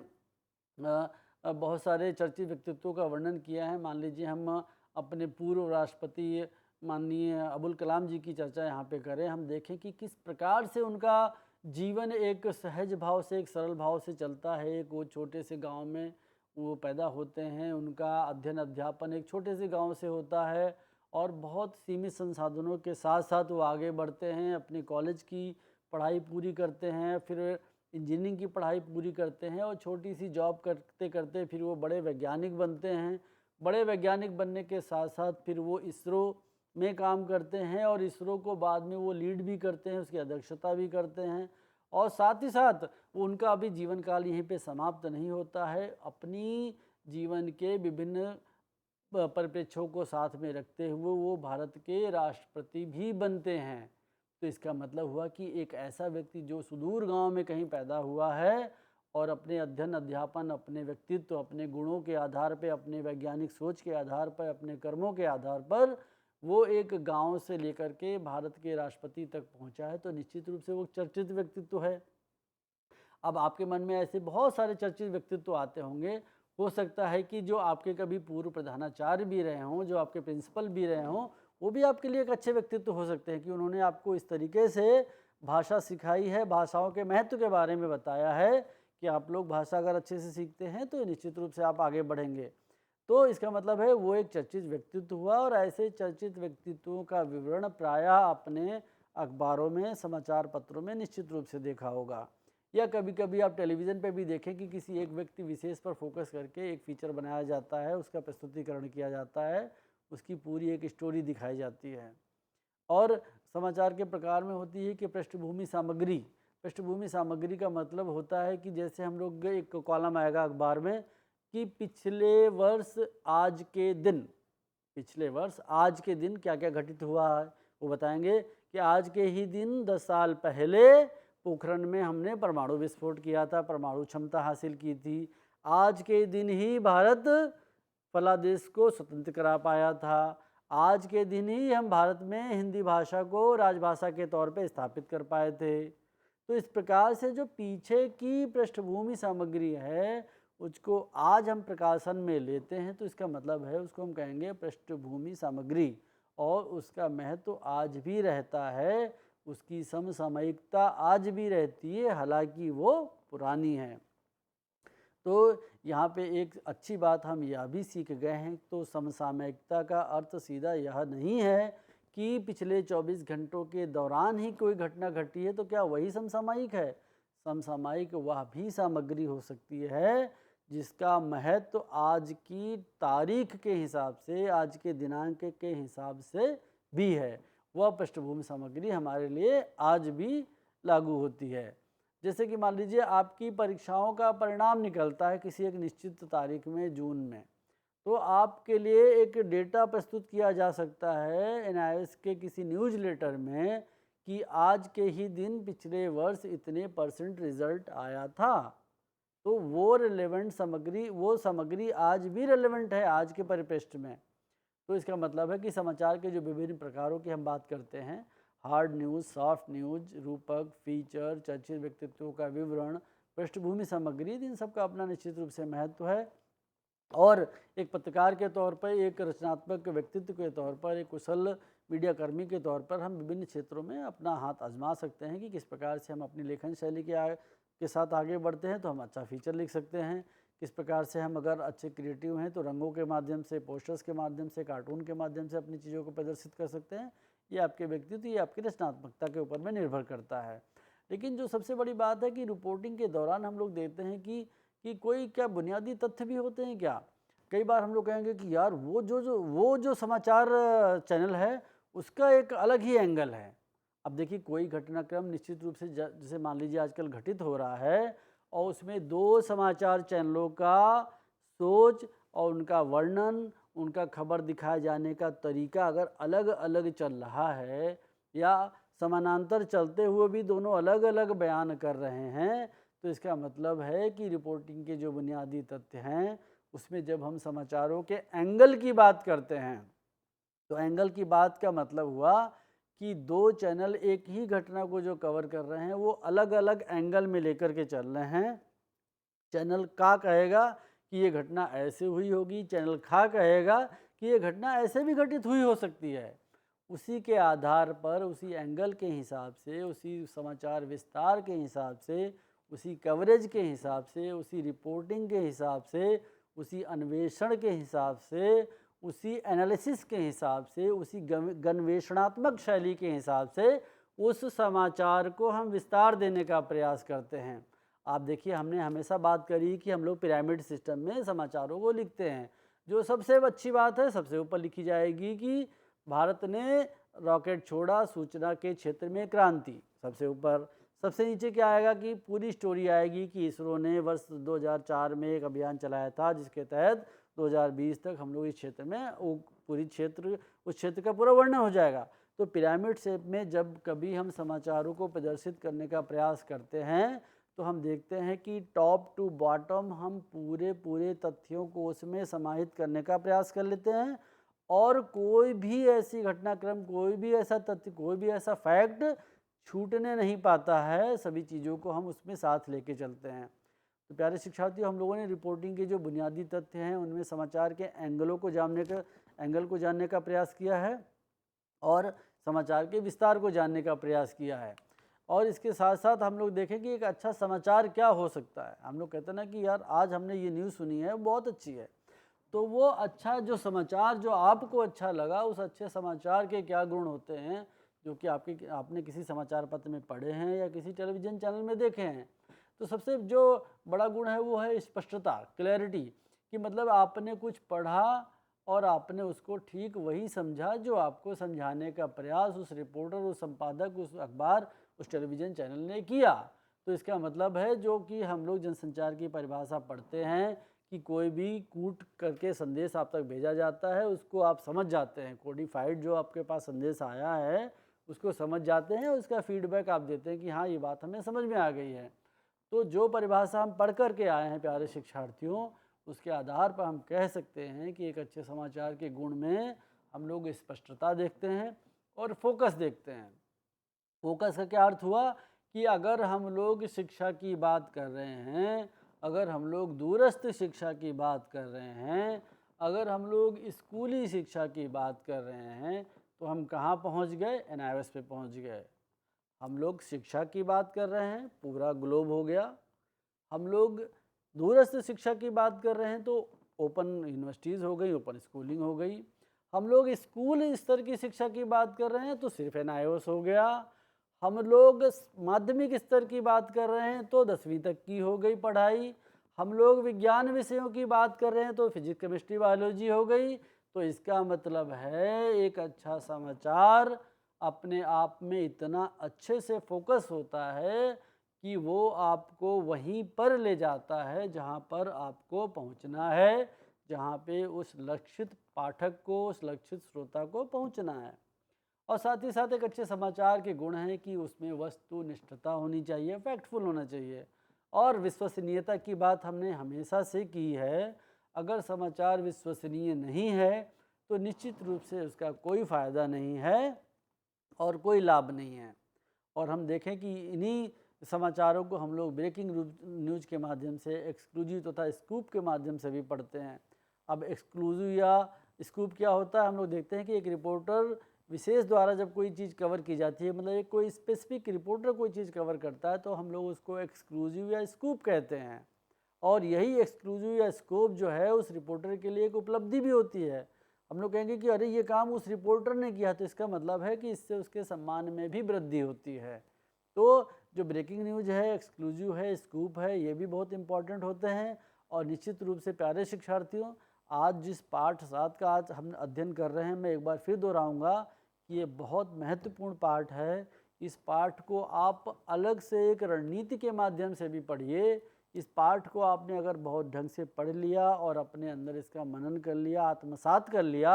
बहुत सारे चर्चित व्यक्तित्वों का वर्णन किया है। मान लीजिए हम अपने पूर्व राष्ट्रपति माननीय अबुल कलाम जी की चर्चा यहाँ पे करें, हम देखें कि किस प्रकार से उनका जीवन एक सहज भाव से, एक सरल भाव से चलता है। एक वो छोटे से गांव में वो पैदा होते हैं, उनका अध्ययन अध्यापन एक छोटे से गांव से होता है और बहुत सीमित संसाधनों के साथ साथ वो आगे बढ़ते हैं, अपनी कॉलेज की पढ़ाई पूरी करते हैं, फिर इंजीनियरिंग की पढ़ाई पूरी करते हैं और छोटी सी जॉब करते करते फिर वो बड़े वैज्ञानिक बनते हैं। बड़े वैज्ञानिक बनने के साथ साथ फिर वो इसरो में काम करते हैं और इसरो को बाद में वो लीड भी करते हैं, उसकी अध्यक्षता भी करते हैं। और साथ ही साथ उनका अभी जीवन काल यहीं पे समाप्त नहीं होता है। अपनी जीवन के विभिन्न परिप्रेक्ष्यों को साथ में रखते हुए वो भारत के राष्ट्रपति भी बनते हैं। तो इसका मतलब हुआ कि एक ऐसा व्यक्ति जो सुदूर गांव में कहीं पैदा हुआ है और अपने अध्ययन अध्यापन, अपने व्यक्तित्व, अपने गुणों के आधार पर, अपने वैज्ञानिक सोच के आधार पर, अपने कर्मों के आधार पर वो एक गांव से लेकर के भारत के राष्ट्रपति तक पहुंचा है, तो निश्चित रूप से वो चर्चित व्यक्तित्व है। अब आपके मन में ऐसे बहुत सारे चर्चित व्यक्तित्व आते होंगे। हो सकता है कि जो आपके कभी पूर्व प्रधानाचार्य भी रहे हों, जो आपके प्रिंसिपल भी रहे हों, वो भी आपके लिए एक अच्छे व्यक्तित्व हो सकते हैं कि उन्होंने आपको इस तरीके से भाषा सिखाई है, भाषाओं के महत्व के बारे में बताया है कि आप लोग भाषा अगर अच्छे से सीखते हैं तो निश्चित रूप से आप आगे बढ़ेंगे। तो इसका मतलब है वो एक चर्चित व्यक्तित्व हुआ। और ऐसे चर्चित व्यक्तित्वों का विवरण प्रायः अपने अखबारों में, समाचार पत्रों में निश्चित रूप से देखा होगा, या कभी कभी आप टेलीविज़न पे भी देखें कि किसी एक व्यक्ति विशेष पर फोकस करके एक फीचर बनाया जाता है, उसका प्रस्तुतिकरण किया जाता है, उसकी पूरी एक स्टोरी दिखाई जाती है। और समाचार के प्रकार में होती है कि पृष्ठभूमि सामग्री। पृष्ठभूमि सामग्री का मतलब होता है कि जैसे हम लोग एक कॉलम आएगा अखबार में कि पिछले वर्ष आज के दिन, पिछले वर्ष आज के दिन क्या क्या घटित हुआ है वो बताएंगे कि आज के ही दिन 10 साल पहले पोखरण में हमने परमाणु विस्फोट किया था, परमाणु क्षमता हासिल की थी। आज के दिन ही भारत फला देश को स्वतंत्र करा पाया था। आज के दिन ही हम भारत में हिंदी भाषा को राजभाषा के तौर पे स्थापित कर पाए थे। तो इस प्रकार से जो पीछे की पृष्ठभूमि सामग्री है उसको आज हम प्रकाशन में लेते हैं, तो इसका मतलब है उसको हम कहेंगे पृष्ठभूमि सामग्री। और उसका महत्व आज भी रहता है, उसकी समसामयिकता आज भी रहती है, हालांकि वो पुरानी है। तो यहाँ पे एक अच्छी बात हम यह भी सीख गए हैं, तो समसामयिकता का अर्थ सीधा यह नहीं है कि पिछले 24 घंटों के दौरान ही कोई घटना घटी है तो क्या वही समसामयिक है। समसामयिक वह भी सामग्री हो सकती है जिसका महत्व आज की तारीख के हिसाब से, आज के दिनांक के हिसाब से भी है। वह पृष्ठभूमि सामग्री हमारे लिए आज भी लागू होती है। जैसे कि मान लीजिए आपकी परीक्षाओं का परिणाम निकलता है किसी एक निश्चित तारीख में, जून में, तो आपके लिए एक डेटा प्रस्तुत किया जा सकता है एनआईएस के किसी न्यूज़ लेटर में कि आज के ही दिन पिछले वर्ष इतने % रिजल्ट आया था। तो वो रिलेवेंट सामग्री, वो सामग्री आज भी रिलेवेंट है आज के परिप्रेक्ष्य में। तो इसका मतलब है कि समाचार के जो विभिन्न प्रकारों की हम बात करते हैं, हार्ड न्यूज़, सॉफ्ट न्यूज़, रूपक, फीचर, चर्चित व्यक्तित्वों का विवरण, पृष्ठभूमि सामग्री, इन सब का अपना निश्चित रूप से महत्व है। और एक पत्रकार के तौर पर, एक रचनात्मक व्यक्तित्व के तौर पर, एक कुशल मीडिया कर्मी के तौर पर हम विभिन्न क्षेत्रों में अपना हाथ आजमा सकते हैं कि किस प्रकार से हम अपनी लेखन शैली के साथ आगे बढ़ते हैं तो हम अच्छा फीचर लिख सकते हैं। किस प्रकार से हम अगर अच्छे क्रिएटिव हैं तो रंगों के माध्यम से, पोस्टर्स के माध्यम से, कार्टून के माध्यम से अपनी चीज़ों को प्रदर्शित कर सकते हैं। ये आपके व्यक्तित्व, ये आपकी रचनात्मकता के ऊपर में निर्भर करता है। लेकिन जो सबसे बड़ी बात है कि रिपोर्टिंग के दौरान हम लोग देखते हैं कि कोई क्या बुनियादी तथ्य भी होते हैं क्या। कई बार हम लोग कहेंगे कि यार वो जो समाचार चैनल है उसका एक अलग ही एंगल है। अब देखिए कोई घटनाक्रम निश्चित रूप से जैसे मान लीजिए आजकल घटित हो रहा है और उसमें 2 समाचार चैनलों का सोच और उनका वर्णन, उनका खबर दिखाए जाने का तरीका अगर अलग अलग चल रहा है या समानांतर चलते हुए भी दोनों अलग अलग बयान कर रहे हैं, तो इसका मतलब है कि रिपोर्टिंग के जो बुनियादी तथ्य हैं उसमें जब हम समाचारों के एंगल की बात करते हैं तो एंगल की बात का मतलब हुआ कि दो चैनल एक ही घटना को जो कवर कर रहे हैं वो अलग अलग एंगल में लेकर के चल रहे हैं। चैनल का कहेगा कि ये घटना ऐसे हुई होगी, चैनल खा कहेगा कि ये घटना ऐसे भी घटित हुई हो सकती है। उसी के आधार पर, उसी एंगल के हिसाब से, उसी समाचार विस्तार के हिसाब से, उसी कवरेज के हिसाब से, उसी रिपोर्टिंग के हिसाब से, उसी अन्वेषण के हिसाब से, उसी एनालिसिस के हिसाब से, उसी गन्वेषणात्मक शैली के हिसाब से उस समाचार को हम विस्तार देने का प्रयास करते हैं। आप देखिए, हमने हमेशा बात करी कि हम लोग पिरामिड सिस्टम में समाचारों को लिखते हैं। जो सबसे अच्छी बात है, सबसे ऊपर लिखी जाएगी कि भारत ने रॉकेट छोड़ा, सूचना के क्षेत्र में क्रांति, सबसे ऊपर। सबसे नीचे क्या आएगा कि पूरी स्टोरी आएगी कि इसरो ने वर्ष 2004 में एक अभियान चलाया था जिसके तहत 2020 तक हम लोग इस क्षेत्र में उस क्षेत्र का पूरा वर्णन हो जाएगा। तो पिरामिड शेप में जब कभी हम समाचारों को प्रदर्शित करने का प्रयास करते हैं तो हम देखते हैं कि टॉप टू बॉटम हम पूरे तथ्यों को उसमें समाहित करने का प्रयास कर लेते हैं और कोई भी ऐसी घटनाक्रम, कोई भी ऐसा तथ्य, कोई भी ऐसा फैक्ट छूटने नहीं पाता है। सभी चीज़ों को हम उसमें साथ लेके चलते हैं। तो प्यारे शिक्षार्थियों, हम लोगों ने रिपोर्टिंग के जो बुनियादी तथ्य हैं उनमें समाचार के एंगल को जानने का प्रयास किया है और समाचार के विस्तार को जानने का प्रयास किया है। और इसके साथ साथ हम लोग देखें कि एक अच्छा समाचार क्या हो सकता है। हम लोग कहते हैं ना कि यार आज हमने ये न्यूज़ सुनी है, बहुत अच्छी है। तो वो अच्छा जो समाचार जो आपको अच्छा लगा, उस अच्छे समाचार के क्या गुण होते हैं जो कि आपने किसी समाचार पत्र में पढ़े हैं या किसी टेलीविज़न चैनल में देखे हैं। तो सबसे जो बड़ा गुण है वो है स्पष्टता, क्लैरिटी, कि मतलब आपने कुछ पढ़ा और आपने उसको ठीक वही समझा जो आपको समझाने का प्रयास उस रिपोर्टर, उस संपादक, उस अखबार, उस टेलीविज़न चैनल ने किया। तो इसका मतलब है जो कि हम लोग जनसंचार की परिभाषा पढ़ते हैं कि कोई भी कूट करके संदेश आप तक भेजा जाता है, उसको आप समझ जाते हैं। कोडिफाइड जो आपके पास संदेश आया है उसको समझ जाते हैं, उसका फीडबैक आप देते हैं कि हाँ ये बात हमें समझ में आ गई है। तो जो परिभाषा हम पढ़ कर के आए हैं प्यारे शिक्षार्थियों, उसके आधार पर हम कह सकते हैं कि एक अच्छे समाचार के गुण में हम लोग स्पष्टता देखते हैं और फोकस देखते हैं। फोकस का क्या अर्थ हुआ कि अगर हम लोग शिक्षा की बात कर रहे हैं, अगर हम लोग दूरस्थ शिक्षा की बात कर रहे हैं, अगर हम लोग स्कूली शिक्षा की बात कर रहे हैं, तो हम कहाँ पहुँच गए? NIOS पे पहुँच गए। हम लोग शिक्षा की बात कर रहे हैं, पूरा ग्लोब हो गया। हम लोग दूरस्थ शिक्षा की बात कर रहे हैं तो ओपन यूनिवर्सिटीज़ हो गई, ओपन स्कूलिंग हो गई। हम लोग स्कूल स्तर की शिक्षा की बात कर रहे हैं तो सिर्फ NIOS हो गया। हम लोग माध्यमिक स्तर की बात कर रहे हैं तो 10वीं तक की हो गई पढ़ाई। हम लोग विज्ञान विषयों की बात कर रहे हैं तो फिजिक्स, केमिस्ट्री, बायोलॉजी हो गई। तो इसका मतलब है एक अच्छा समाचार अपने आप में इतना अच्छे से फोकस होता है कि वो आपको वहीं पर ले जाता है जहाँ पर आपको पहुँचना है, जहाँ पे उस लक्षित पाठक को, उस लक्षित श्रोता को पहुँचना है। और साथ ही साथ एक अच्छे समाचार के गुण हैं कि उसमें वस्तुनिष्ठता होनी चाहिए, फैक्टफुल होना चाहिए और विश्वसनीयता की बात हमने हमेशा से की है। अगर समाचार विश्वसनीय नहीं है तो निश्चित रूप से उसका कोई फ़ायदा नहीं है और कोई लाभ नहीं है। और हम देखें कि इन्हीं समाचारों को हम लोग ब्रेकिंग न्यूज़ के माध्यम से, एक्सक्लूसिव तथा स्कूप के माध्यम से भी पढ़ते हैं। अब एक्सक्लूसिव या स्कूप क्या होता है? हम लोग देखते हैं कि एक रिपोर्टर विशेष द्वारा जब कोई चीज़ कवर की जाती है, मतलब एक कोई स्पेसिफिक रिपोर्टर कोई चीज़ कवर करता है तो हम लोग उसको एक्सक्लूसिव या स्कूप कहते हैं। और यही एक्सक्लूसिव या स्कूप जो है उस रिपोर्टर के लिए एक उपलब्धि भी होती है। हम लोग कहेंगे कि अरे ये काम उस रिपोर्टर ने किया, तो इसका मतलब है कि इससे उसके सम्मान में भी वृद्धि होती है। तो जो ब्रेकिंग न्यूज़ है, एक्सक्लूसिव है, स्कूप है, ये भी बहुत इंपॉर्टेंट होते हैं। और निश्चित रूप से प्यारे शिक्षार्थियों, आज जिस पाठ 7 का आज हम अध्ययन कर रहे हैं, मैं एक बार फिर दोहराऊंगा कि ये बहुत महत्वपूर्ण पाठ है। इस पाठ को आप अलग से एक रणनीति के माध्यम से भी पढ़िए। इस पाठ को आपने अगर बहुत ढंग से पढ़ लिया और अपने अंदर इसका मनन कर लिया, आत्मसात कर लिया,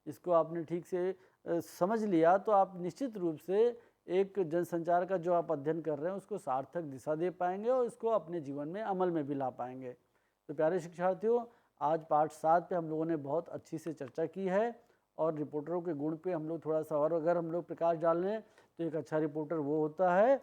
इसको आपने ठीक से समझ लिया, तो आप निश्चित रूप से एक जनसंचार का जो आप अध्ययन कर रहे हैं उसको सार्थक दिशा दे पाएंगे और इसको अपने जीवन में अमल में भी ला पाएंगे। तो प्यारे शिक्षार्थियों, आज पार्ट 7 पे हम लोगों ने बहुत अच्छी से चर्चा की है और रिपोर्टरों के गुण पे हम लोग थोड़ा सा और अगर हम लोग प्रकाश डाल लें तो एक अच्छा रिपोर्टर वो होता है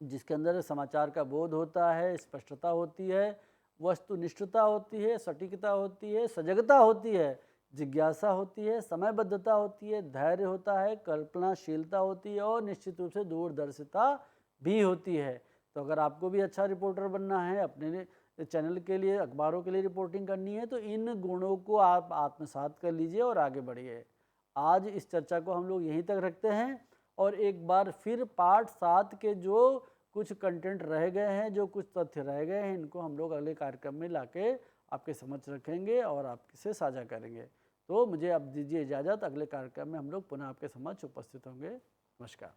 जिसके अंदर समाचार का बोध होता है, स्पष्टता होती है, वस्तुनिष्ठता होती है, सटीकता होती है, सजगता होती है, जिज्ञासा होती है, समयबद्धता होती है, धैर्य होता है, कल्पनाशीलता होती है और निश्चित रूप से दूरदर्शिता भी होती है। तो अगर आपको भी अच्छा रिपोर्टर बनना है, अपने चैनल के लिए, अखबारों के लिए रिपोर्टिंग करनी है, तो इन गुणों को आप आत्मसात कर लीजिए और आगे बढ़िए। आज इस चर्चा को हम लोग यहीं तक रखते हैं और एक बार फिर पार्ट 7 के जो कुछ कंटेंट रह गए हैं, जो कुछ तथ्य रह गए हैं, इनको हम लोग अगले कार्यक्रम में लाके आपके समक्ष रखेंगे और आपसे साझा करेंगे। तो मुझे अब दीजिए इजाज़त, अगले कार्यक्रम में हम लोग पुनः आपके समक्ष उपस्थित होंगे। नमस्कार।